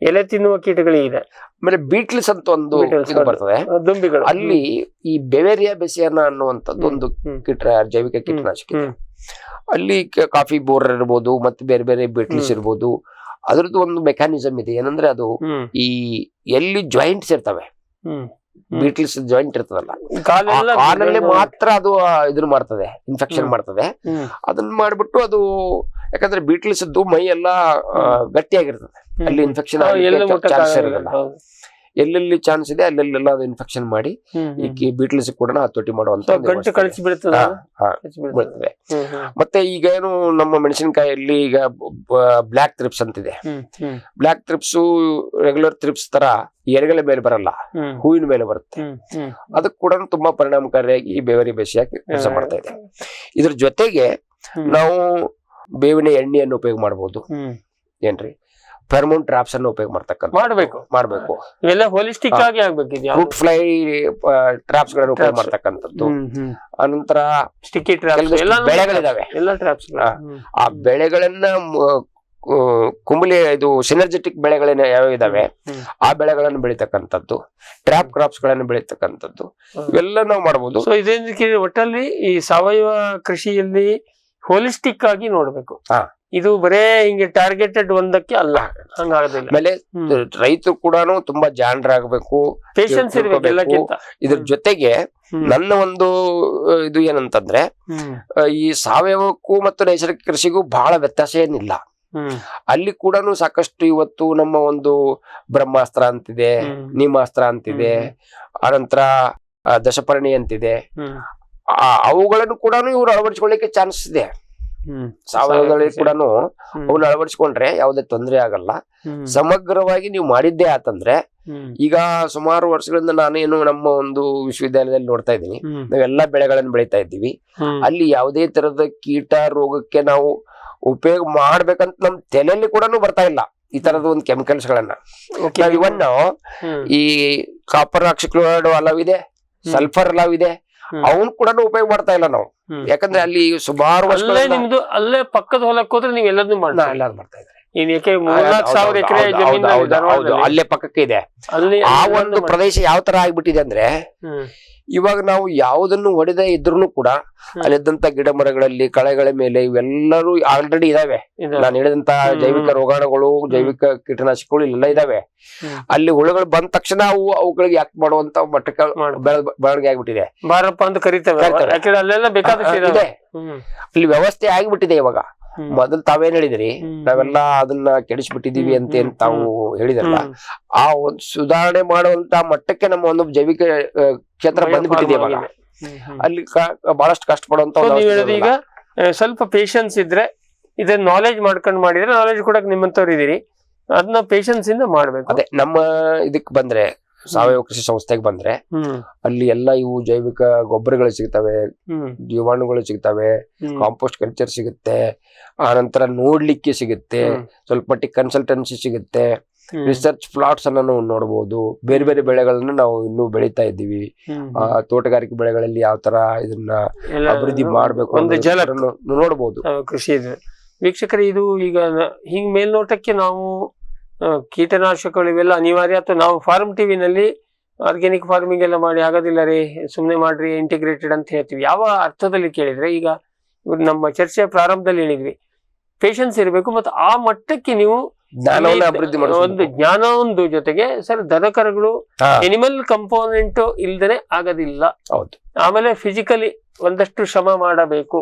ಎಲೆ ತಿನ್ನುವ ಕೀಟಗಳಿಗಿದೆ, ಆಮೇಲೆ ಬೀಟ್ಲ್ಸ್ ಅಂತ ಒಂದು ಇದು ಬರ್ತದೆ, ದುಂಬಿಗಳು. ಅಲ್ಲಿ ಈ ಬೆವೇರಿಯಾ ಬೆಸಿಯಾನ ಅನ್ನುವಂಥದ್ದು ಒಂದು ಜೈವಿಕ ಕೀಟನಾಶಕ ಇದೆ. ಅಲ್ಲಿ ಕಾಫಿ ಬೋರರ್ ಇರ್ಬೋದು, ಮತ್ತೆ ಬೇರೆ ಬೇರೆ ಬೀಟ್ಲ್ಸ್ ಇರ್ಬೋದು. ಅದ್ರದ್ದು ಒಂದು ಮೆಕ್ಯಾನಿಸಮ್ ಇದೆ, ಏನಂದ್ರೆ ಅದು ಈ ಎಲ್ಲಿ ಜಾಯಿಂಟ್ಸ್ ಇರ್ತವೆ, ಬೀಟ್ಲ್ಸ್ ಜಾಯಿಂಟ್ ಇರ್ತದಲ್ಲ, ಕಾಲಲ್ಲಿ ಮಾತ್ರ ಅದು ಇದನ್ನ ಮಾಡ್ತದೆ, ಇನ್ಫೆಕ್ಷನ್ ಮಾಡ್ತದೆ. ಅದನ್ನ ಮಾಡ್ಬಿಟ್ಟು ಅದು, ಯಾಕಂದ್ರೆ ಬೀಟ್ಲ್ಸ್ ಮೈ ಎಲ್ಲಾ ಗಟ್ಟಿಯಾಗಿರ್ತದೆ, ಅಲ್ಲಿ ಇನ್ಫೆಕ್ಷನ್ ಚಾನ್ಸ್ ಇರೋದಿಲ್ಲ. ಎಲ್ಲೆಲ್ಲಿ ಚಾನ್ಸ್ ಇದೆ ಅಲ್ಲೆಲ್ಲ ಅದು ಇನ್ಫೆಕ್ಷನ್ ಮಾಡಿ ಈ ಬೀಟ್ಲ್ಸ್ ಕೂಡ ಹತೋಟಿ ಮಾಡುವಂತ ಬೀಳ್ತದೆ. ಮತ್ತೆ ಈಗ ಏನು ನಮ್ಮ ಮೆಣಸಿನಕಾಯಲ್ಲಿ ಈಗ ಬ್ಲಾಕ್ ಥ್ರಿಪ್ಸ್ ಅಂತಿದೆ. ಬ್ಲಾಕ್ ಥ್ರಿಪ್ಸ್ ರೆಗ್ಯುಲರ್ ಥ್ರಿಪ್ಸ್ ತರ ಎಲೆಗಳ ಮೇಲೆ ಬರಲ್ಲ, ಹೂವಿನ ಮೇಲೆ ಬರುತ್ತೆ. ಅದಕ್ಕೆ ಕೂಡ ತುಂಬಾ ಪರಿಣಾಮಕಾರಿಯಾಗಿ ಈ ಬೇವರಿ ಬೇಸಿಯ ಕೆಲಸ ಮಾಡ್ತಾ ಇದೆ. ಇದ್ರ ಜೊತೆಗೆ ನಾವು ಬೇವಿನ ಎಣ್ಣೆಯನ್ನು ಉಪಯೋಗ ಮಾಡಬಹುದು, ಏನ್ರಿ ಫೆರ್ಮೋನ್ ಟ್ರಾಪ್ಸ್ ಅನ್ನು ಉಪಯೋಗ ಮಾಡಬೇಕು. ಇವೆಲ್ಲ ಹೋಲಿಸ್ಟಿಕ್ ಆಗಿ ಆಗ್ಬೇಕು. ಫ್ರೂಟ್ ಫ್ಲೈ ಟ್ರಾಪ್ಸ್ ಗಳನ್ನು ಉಪಯೋಗ ಮಾಡ್ತಕ್ಕಂಥದ್ದು. ಅನಂತರ ಸ್ಟಿಕ್ಕಿ ಟ್ರಾಪ್ಸ್ ಬೆಳೆಗಳಿದಾವೆ, ಆ ಬೆಳೆಗಳನ್ನ ಕುಂಬಳಿ ಇದು ಸಿನರ್ಜೆಟಿಕ್ ಬೆಳೆಗಳನ್ನ ಯಾವ ಇದಾವೆ ಆ ಬೆಳೆಗಳನ್ನು ಬೆಳಿತಕ್ಕಂಥದ್ದು, ಟ್ರಾಪ್ ಕ್ರಾಪ್ಸ್ ಗಳನ್ನು ಬೆಳಿತಕ್ಕಂಥದ್ದು, ಇವೆಲ್ಲ ನಾವು ಮಾಡಬಹುದು. ಸೊ ಇದೇನಕ್ಕೆ ಒಟ್ಟಲ್ಲಿ ಈ ಸಾವಯವ ಕೃಷಿಯಲ್ಲಿ ಹೋಲಿಸ್ಟಿಕ್ ಆಗಿ ನೋಡ್ಬೇಕು. ಇದು ಬರೇ ಹಿಂಗೆ ಟಾರ್ಗೆಟೆಡ್ ಒಂದಕ್ಕೆ ಅಲ್ಲ, ಹಂಗಾಗೋದಿಲ್ಲ. ಆಮೇಲೆ ರೈತರು ಕೂಡ ತುಂಬಾ ಜಾಣರಾಗಬೇಕು, ಪೇಷನ್ಸ್ ಇರ್ಬೇಕು ಎಲ್ಲಕ್ಕಿಂತ. ಇದ್ರ ಜೊತೆಗೆ ನನ್ನ ಒಂದು ಇದು ಏನಂತಂದ್ರೆ, ಈ ಸಾವಯವಕ್ಕೂ ಮತ್ತು ನೈಸರ್ಗಿಕ ಕೃಷಿಗೂ ಬಹಳ ವ್ಯತ್ಯಾಸ ಏನಿಲ್ಲ. ಅಲ್ಲಿ ಕೂಡ ಸಾಕಷ್ಟು ಇವತ್ತು ನಮ್ಮ ಒಂದು ಬ್ರಹ್ಮಾಸ್ತ್ರ ಅಂತಿದೆ, ನೀಮಾಸ್ತ್ರ ಅಂತಿದೆ, ಅನಂತರ ದಶಪರ್ಣಿ ಅಂತಿದೆ. ಅವುಗಳನ್ನು ಕೂಡ ಇವ್ರು ಅಳವಡಿಸಿಕೊಳ್ಳಿಕ್ಕೆ ಚಾನ್ಸ್ ಇದೆ. ಸಾವಯವದಲ್ಲಿ ಕೂಡ ಅವನ್ನ ಅಳವಡಿಸಿಕೊಂಡ್ರೆ ಯಾವುದೇ ತೊಂದರೆ ಆಗಲ್ಲ. ಸಮಗ್ರವಾಗಿ ನೀವು ಮಾಡಿದ್ದೇ ಆತಂದ್ರೆ, ಈಗ ಸುಮಾರು ವರ್ಷಗಳಿಂದ ನಾನೇನು ನಮ್ಮ ಒಂದು ವಿಶ್ವವಿದ್ಯಾಲಯದಲ್ಲಿ ನೋಡ್ತಾ ಇದ್ದೀನಿ, ನಾವೆಲ್ಲಾ ಬೆಳೆಗಳನ್ನು ಬೆಳೀತಾ ಇದ್ದೀವಿ. ಅಲ್ಲಿ ಯಾವುದೇ ತರದ ಕೀಟ ರೋಗಕ್ಕೆ ನಾವು ಉಪಯೋಗ ಮಾಡ್ಬೇಕಂತ ನಮ್ ತಲೆಯಲ್ಲಿ ಕೂಡ ಬರ್ತಾ ಇಲ್ಲ ಈ ತರದ ಒಂದು ಕೆಮಿಕಲ್ಸ್ ಗಳನ್ನ. ಇವನ್ ಈ ಕಾಪರ್ ಆಕ್ಸಿಕ್ಲೋರೈಡ್ ಅಲಾವಿದೆ, ಸಲ್ಫರ್ ಅಲಾವಿದೆ, ಅವನ್ ಕೂಡ ಉಪಯೋಗ ಮಾಡ್ತಾ ಇಲ್ಲ ನಾವು. ಯಾಕಂದ್ರೆ ಅಲ್ಲಿ ಸುಮಾರು ವರ್ಷ ನಿಮ್ದು ಅಲ್ಲೇ ಪಕ್ಕದ ಹೊಲಕ್ಕೆ ಹೋದ್ರೆ ನೀವು ಎಲ್ಲದನ್ನೂ ಮಾಡ್ತಾ ಇದ್ದಾರೆ. ಅಲ್ಲೇ ಪಕ್ಕಕ್ಕೆ ಇದೆ. ಆ ಒಂದು ಪ್ರದೇಶ ಯಾವ ತರ ಆಗ್ಬಿಟ್ಟಿದೆ ಅಂದ್ರೆ, ಇವಾಗ ನಾವು ಯಾವುದನ್ನು ಹೊಡೆದೇ ಇದ್ರೂ ಕೂಡ ಅಲ್ಲಿದ್ದಂತ ಗಿಡ ಮರಗಳಲ್ಲಿ ಕಳೆಗಳ ಮೇಲೆ ಇವೆಲ್ಲರೂ ಆಲ್ರೆಡಿ ಇದಾವೆ. ನಾನು ಹೇಳಿದಂತ ಜೈವಿಕ ರೋಗಾಣುಗಳು, ಜೈವಿಕ ಕೀಟನಾಶಕಗಳು ಇಲ್ಲೆಲ್ಲ ಇದಾವೆ. ಅಲ್ಲಿ ಹುಳುಗಳು ಬಂದ ತಕ್ಷಣ ಅವುಗಳಿಗೆ ಯಾಕೆ ಮಾಡುವಂತ ಮಟ್ಟಕ್ಕೆ ಬೆಳವಣಿಗೆ ಆಗ್ಬಿಟ್ಟಿದೆ. ಬಾರಪ್ಪ ಅಂತ ಕರಿತೇವೆ, ಅಲ್ಲಿ ವ್ಯವಸ್ಥೆ ಆಗ್ಬಿಟ್ಟಿದೆ ಇವಾಗ. ಮೊದಲು ತಾವೇನ್ ಹೇಳಿದ್ರಿ, ನಾವೆಲ್ಲಾ ಅದನ್ನ ಕೆಡಿಸ್ಬಿಟ್ಟಿದೀವಿ ಅಂತ ಏನ್ ತಾವು ಹೇಳಿದ್ರಲ್ಲ, ಆ ಒಂದು ಸುಧಾರಣೆ ಮಾಡುವಂತ ಮಟ್ಟಕ್ಕೆ ನಮ್ಮ ಒಂದು ಜೈವಿಕ ಕ್ಷೇತ್ರ ಬಂದ್ಬಿಟ್ಟಿದೆ ಇವಾಗ. ಅಲ್ಲಿ ಬಹಳಷ್ಟು ಕಷ್ಟಪಡುವಂತ So, ಒಂದು ನೀವ್ ಔಷಧಿ ಹೇಳೋದು ಈಗ ಸ್ವಲ್ಪ ಪೇಶನ್ಸ್ ಇದ್ರೆ ಇದನ್ನ ನಾಲೆಜ್ ಮಾಡ್ಕೊಂಡು ಮಾಡಿದ್ರೆ ನಾಲೆಜ್ ಕೊಡಕ್ ನಿಮ್ಮಂತವ್ರು ಇದೀರಿ, ಅದನ್ನ ಪೇಶನ್ಸ್ ಇಂದ ಮಾಡ್ಬೇಕು. ಅದೇ ನಮ್ಮ ಇದಕ್ ಬಂದ್ರೆ ಸಾವಯವ ಕೃಷಿ ಸಂಸ್ಥೆಗೆ ಬಂದ್ರೆ ಅಲ್ಲಿ ಎಲ್ಲ ಇವು ಜೈವಿಕ ಗೊಬ್ಬರಗಳು ಸಿಗ್ತವೆ, ಜೀವಾಣುಗಳು ಸಿಗ್ತವೆ, ಕಾಂಪೋಸ್ಟ್ ಕಲ್ಚರ್ ಸಿಗುತ್ತೆ, ಆ ನಂತರ ನೋಡ್ಲಿಕ್ಕೆ ಸಿಗುತ್ತೆ, ಸ್ವಲ್ಪ ಮಟ್ಟಿಗೆ ಕನ್ಸಲ್ಟೆನ್ಸಿ ಸಿಗುತ್ತೆ, ರಿಸರ್ಚ್ ಪ್ಲಾಟ್ಸ್ ಅನ್ನ ನಾವು ನೋಡಬಹುದು. ಬೇರೆ ಬೇರೆ ಬೆಳೆಗಳನ್ನ ನಾವು ಇನ್ನೂ ಬೆಳೀತಾ ಇದ್ದೀವಿ. ತೋಟಗಾರಿಕೆ ಬೆಳೆಗಳಲ್ಲಿ ಯಾವ ತರ ಇದನ್ನ ಅಭಿವೃದ್ಧಿ ಮಾಡ್ಬೇಕು ನೋಡಬಹುದು ಕೃಷಿ ಇದು. ವೀಕ್ಷಕರೇ, ಇದು ಈಗ ಹಿಂಗ್ ಮೇಲ್ನೋಟಕ್ಕೆ ನಾವು ಕೀಟನಾಶಕಗಳು ಇವೆಲ್ಲ ಅನಿವಾರ್ಯ, ಅಥವಾ ನಾವು ಫಾರ್ಮ್ ಟಿವಿನಲ್ಲಿ ಆರ್ಗ್ಯಾನಿಕ್ ಫಾರ್ಮಿಂಗ್ ಎಲ್ಲ ಮಾಡಿ ಆಗೋದಿಲ್ಲ ರೀ, ಸುಮ್ನೆ ಮಾಡ್ರಿ ಇಂಟಿಗ್ರೇಟೆಡ್ ಅಂತ ಹೇಳ್ತೀವಿ. ಯಾವ ಅರ್ಥದಲ್ಲಿ ಕೇಳಿದ್ರೆ, ಈಗ ನಮ್ಮ ಚರ್ಚೆಯ ಪ್ರಾರಂಭದಲ್ಲಿ ಹೇಳಿದ್ವಿ ಪೇಶನ್ಸ್ ಇರಬೇಕು, ಮತ್ತು ಆ ಮಟ್ಟಕ್ಕೆ ನೀವು ಅಭಿವೃದ್ಧಿ ಒಂದು ಜ್ಞಾನ ಒಂದು ಜೊತೆಗೆ ಸರ್ ದನಕರುಗಳು ಎನಿಮಲ್ ಕಂಪೋನೆಂಟ್ ಇಲ್ದೇನೆ ಆಗೋದಿಲ್ಲ. ಹೌದು. ಆಮೇಲೆ ಫಿಸಿಕಲಿ ಒಂದಷ್ಟು ಶ್ರಮ ಮಾಡಬೇಕು.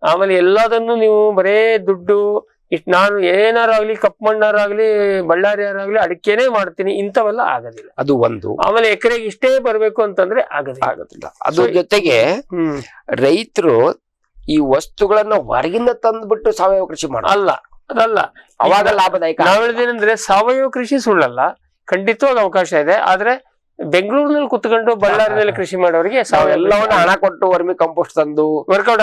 ಆಮೇಲೆ ಎಲ್ಲದನ್ನು ನೀವು ಬರೇ ದುಡ್ಡು ನಾನು ಏನಾರಾಗ್ಲಿ ಕಪ್ಪು ಮಣ್ಣಾರಾಗ್ಲಿ ಬಳ್ಳಾರಿಯಾರಾಗ್ಲಿ ಅಡಿಕೆನೆ ಮಾಡ್ತೀನಿ ಇಂಥವೆಲ್ಲ ಆಗೋದಿಲ್ಲ. ಅದು ಒಂದು. ಆಮೇಲೆ ಎಕರೆಗೆ ಇಷ್ಟೇ ಬರ್ಬೇಕು ಅಂತಂದ್ರೆ ಆಗೋದಿಲ್ಲ. ಅದ್ರ ಜೊತೆಗೆ ರೈತರು ಈ ವಸ್ತುಗಳನ್ನ ಹೊರಗಿಂದ ತಂದ್ಬಿಟ್ಟು ಸಾವಯವ ಕೃಷಿ ಮಾಡಲ್ಲ, ಅದಲ್ಲ ಅವಾಗ ಲಾಭದಾಯಕ. ನಾವ್ ಹೇಳಿದೇನಂದ್ರೆ ಸಾವಯವ ಕೃಷಿ ಸುಳ್ಳಲ್ಲ, ಖಂಡಿತವಾಗಿ ಅವಕಾಶ ಇದೆ. ಆದ್ರೆ ಬೆಂಗಳೂರಿನಲ್ಲಿ ಕುತ್ಕೊಂಡು ಬಳ್ಳಾರಿನಲ್ಲಿ ಕೃಷಿ ಮಾಡೋರಿಗೆ ಎಲ್ಲವನ್ನ ಹಣ ಕೊಟ್ಟು ವರ್ಮಿ ಕಂಪೋಸ್ಟ್ ತಂದು ವರ್ಕೌಟ್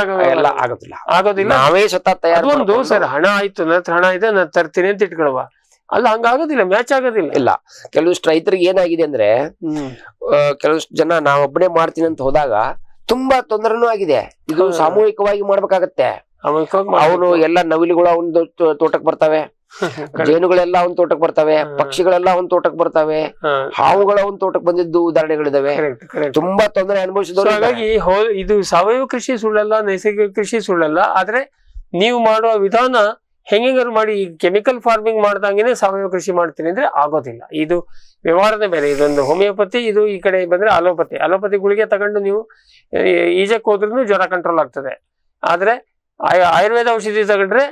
ಆಗೋದಿಲ್ಲ. ನಾವೇ ಸ್ವತಃ ತಯಾರು ಒಂದು ಸರ್ ಹಣ ಆಯ್ತು, ನನ್ನ ಹತ್ರ ಹಣ ಇದೆ, ನಾನು ತರ್ತೀನಿ ಅಂತ ಇಟ್ಕೊಳುವ, ಅಲ್ಲ ಹಂಗಾಗೋದಿಲ್ಲ, ಮ್ಯಾಚ್ ಆಗೋದಿಲ್ಲ. ಇಲ್ಲ, ಕೆಲವಷ್ಟು ರೈತರಿಗೆ ಏನಾಗಿದೆ ಅಂದ್ರೆ ಕೆಲವಷ್ಟು ಜನ ನಾವೊಬ್ಬನೇ ಮಾಡ್ತೀನಿ ಅಂತ ಹೋದಾಗ ತುಂಬಾ ತೊಂದರೆನೂ ಆಗಿದೆ. ಇದು ಸಾಮೂಹಿಕವಾಗಿ ಮಾಡ್ಬೇಕಾಗತ್ತೆ. ಅವನು ಎಲ್ಲ ನವಿಲುಗಳು ಅವನ ತೋಟಕ್ಕೆ ಬರ್ತವೆ, ಜೇನುಗಳೆಲ್ಲ ಅವನ್ ತೋಟಕ್ಕೆ ಬರ್ತವೆ, ಪಕ್ಷಿಗಳೆಲ್ಲ ಅವನ್ ತೋಟಕ್ಕೆ ಬರ್ತವೆ, ಹಾವುಗಳ ಅವನ್ ತೋಟಕ್ಕೆ ಬಂದಿದ್ದು ಉದಾಹರಣೆಗಳಿದಾವೆ. ತುಂಬಾ ತೊಂದರೆ ಅನುಭವಿಸಿದವರು. ಹಾಗಾಗಿ ಇದು ಸಾವಯವ ಕೃಷಿ ಸುಳ್ಳಲ್ಲ, ನೈಸರ್ಗಿಕ ಕೃಷಿ ಸುಳ್ಳಲ್ಲ. ಆದ್ರೆ ನೀವು ಮಾಡುವ ವಿಧಾನ ಹೆಂಗಾರು ಮಾಡಿ, ಕೆಮಿಕಲ್ ಫಾರ್ಮಿಂಗ್ ಮಾಡ್ದಂಗೆನೆ ಸಾವಯವ ಕೃಷಿ ಮಾಡ್ತೀನಿ ಅಂದ್ರೆ ಆಗೋದಿಲ್ಲ. ಇದು ವ್ಯವಹಾರನೇ ಬೇರೆ. ಇದೊಂದು ಹೋಮಿಯೋಪತಿ, ಇದು ಈ ಕಡೆ ಬಂದ್ರೆ ಅಲೋಪತಿ ಗುಳಿಗೆ ತಗೊಂಡು ನೀವು ಈಜಕ್ಕೆ ಹೋದ್ರೂ ಜ್ವರ ಕಂಟ್ರೋಲ್ ಆಗ್ತದೆ. ಆದ್ರೆ ಆಯುರ್ವೇದ ಔಷಧಿ ತಗೊಂಡ್ರೆ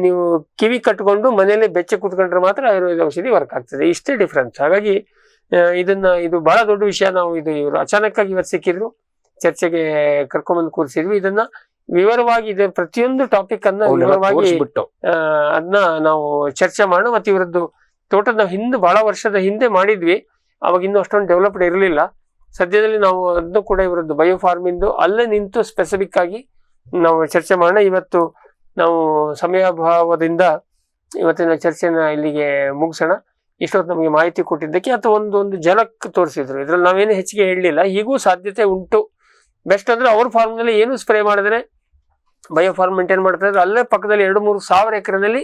ನೀವು ಕಿವಿ ಕಟ್ಕೊಂಡು ಮನೆಯಲ್ಲಿ ಬೆಚ್ಚ ಕೂತ್ಕೊಂಡ್ರೆ ಮಾತ್ರ ಆಯುರ್ವೇದ ಔಷಧಿ ವರ್ಕ್ ಆಗ್ತದೆ. ಇಷ್ಟೇ ಡಿಫ್ರೆನ್ಸ್. ಹಾಗಾಗಿ ಇದು ಬಹಳ ದೊಡ್ಡ ವಿಷಯ. ನಾವು ಇವರು ಅಚಾನಕ್ ಆಗಿ ಇವತ್ತು ಸಿಕ್ಕಿದ್ರು, ಚರ್ಚೆಗೆ ಕರ್ಕೊಂಡ್ಬಂದು ಕೂರಿಸಿದ್ವಿ. ಇದನ್ನ ವಿವರವಾಗಿ ಇದೆ ಪ್ರತಿಯೊಂದು ಟಾಪಿಕ್ ಅನ್ನ ವಿವರವಾಗಿ ಅದನ್ನ ನಾವು ಚರ್ಚೆ ಮಾಡೋಣ. ಮತ್ತೆ ಇವರದ್ದು ತೋಟದ ನಾವು ಬಹಳ ವರ್ಷದ ಹಿಂದೆ ಮಾಡಿದ್ವಿ, ಅವಾಗ ಇನ್ನೂ ಅಷ್ಟೊಂದು ಡೆವಲಪ್ಡ್ ಇರಲಿಲ್ಲ. ಸದ್ಯದಲ್ಲಿ ನಾವು ಅದನ್ನು ಕೂಡ ಇವರದ್ದು ಬಯೋ ಫಾರ್ಮಿಂದು ಅಲ್ಲೇ ನಿಂತು ಸ್ಪೆಸಿಫಿಕ್ ಆಗಿ ನಾವು ಚರ್ಚೆ ಮಾಡೋಣ. ಇವತ್ತು ನಾವು ಸಮಯಾಭಾವದಿಂದ ಇವತ್ತಿನ ಚರ್ಚೆನ ಇಲ್ಲಿಗೆ ಮುಗಿಸೋಣ. ಇಷ್ಟೊತ್ತು ನಮಗೆ ಮಾಹಿತಿ ಕೊಟ್ಟಿದ್ದಕ್ಕೆ, ಅಥವಾ ಒಂದು ಝಲಕ್ ತೋರಿಸಿದ್ರು. ಇದ್ರಲ್ಲಿ ನಾವೇನು ಹೆಚ್ಚಿಗೆ ಹೇಳಲಿಲ್ಲ. ಈಗೂ ಸಾಧ್ಯತೆ ಉಂಟು. ಬೆಸ್ಟ್ ಅಂದ್ರೆ ಅವ್ರ ಫಾರ್ಮ್ನಲ್ಲಿ ಏನು ಸ್ಪ್ರೇ ಮಾಡಿದ್ರೆ ಬಯೋ ಫಾರ್ಮ್ ಮೇಂಟೈನ್ ಮಾಡ್ತಾ ಇದ್ರೆ ಅಲ್ಲೇ ಪಕ್ಕದಲ್ಲಿ 2-3 ಸಾವಿರ ಎಕರೆನಲ್ಲಿ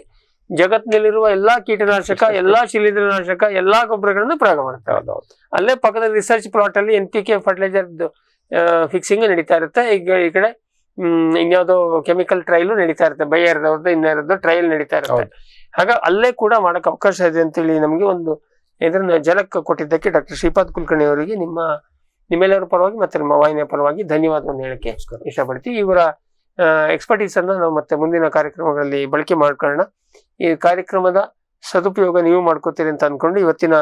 ಜಗತ್ತಿನಲ್ಲಿರುವ ಎಲ್ಲಾ ಕೀಟನಾಶಕ, ಎಲ್ಲಾ ಶಿಲೀಂಧ್ರನಾಶಕ, ಎಲ್ಲಾ ಗೊಬ್ಬರಗಳನ್ನ ಪ್ರಯೋಗ ಮಾಡ್ತಾರೆ. ಅಲ್ಲೇ ಪಕ್ಕದಲ್ಲಿ ರಿಸರ್ಚ್ ಪ್ಲಾಟ್ ಅಲ್ಲಿ NPK ಫರ್ಟಿಲೈಸರ್ ಫಿಕ್ಸಿಂಗ್ ನಡೀತಾ ಇರುತ್ತೆ. ಈಗ ಈ ಕಡೆ ಇನ್ಯಾವುದೋ ಕೆಮಿಕಲ್ ಟ್ರಯಲ್ ನಡೀತಾ ಇರುತ್ತೆ, ಬೈಯರ್ದವ್ರದ್ದು ಇನ್ನೇರದ್ದು ಟ್ರಯಲ್ ನಡೀತಾ ಇರುತ್ತೆ. ಹಾಗಾಗಿ ಅಲ್ಲೇ ಕೂಡ ಮಾಡಕ್ ಅವಕಾಶ ಇದೆ ಅಂತೇಳಿ ನಮಗೆ ಒಂದು ಇದನ್ನ ಝಲಕ್ ಕೊಟ್ಟಿದ್ದಕ್ಕೆ ಡಾಕ್ಟರ್ ಶ್ರೀಪಾದ್ ಕುಲಕರ್ಣಿ ಅವರಿಗೆ ನಿಮ್ಮೆಲ್ಲರ ಪರವಾಗಿ ಮತ್ತೆ ನಿಮ್ಮ ವಾಹಿನಿಯ ಪರವಾಗಿ ಧನ್ಯವಾದವನ್ನು ಹೇಳಕ್ಕೆ ಇಷ್ಟಪಡ್ತೀವಿ. ಇವರ ಎಕ್ಸ್ಪರ್ಟೀಸ್ ಅನ್ನ ನಾವು ಮತ್ತೆ ಮುಂದಿನ ಕಾರ್ಯಕ್ರಮಗಳಲ್ಲಿ ಬಳಕೆ ಮಾಡ್ಕೊಳ್ಳೋಣ. ಈ ಕಾರ್ಯಕ್ರಮದ ಸದುಪಯೋಗ ನೀವು ಮಾಡ್ಕೋತೀರಿ ಅಂತ ಅನ್ಕೊಂಡು ಇವತ್ತಿನ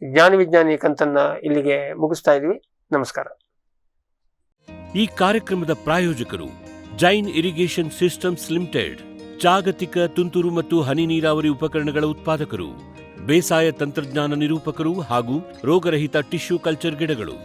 ಜ್ಞಾನ ವಿಜ್ಞಾನಿ ಕಂತನ್ನ ಇಲ್ಲಿಗೆ ಮುಗಿಸ್ತಾ ಇದೀವಿ. ನಮಸ್ಕಾರ. ಈ ಕಾರ್ಯಕ್ರಮದ ಪ್ರಾಯೋಜಕರು ಜೈನ್ ಇರಿಗೇಷನ್ ಸಿಸ್ಟಮ್ಸ್ ಲಿಮಿಟೆಡ್, ಜಾಗತಿಕ ತುಂತುರು ಮತ್ತು ಹನಿ ನೀರಾವರಿ ಉಪಕರಣಗಳ ಉತ್ಪಾದಕರು, ಬೇಸಾಯ ತಂತ್ರಜ್ಞಾನ ನಿರೂಪಕರು ಹಾಗೂ ರೋಗರಹಿತ ಟಿಶ್ಯೂ ಕಲ್ಚರ್ ಗಿಡಗಳು.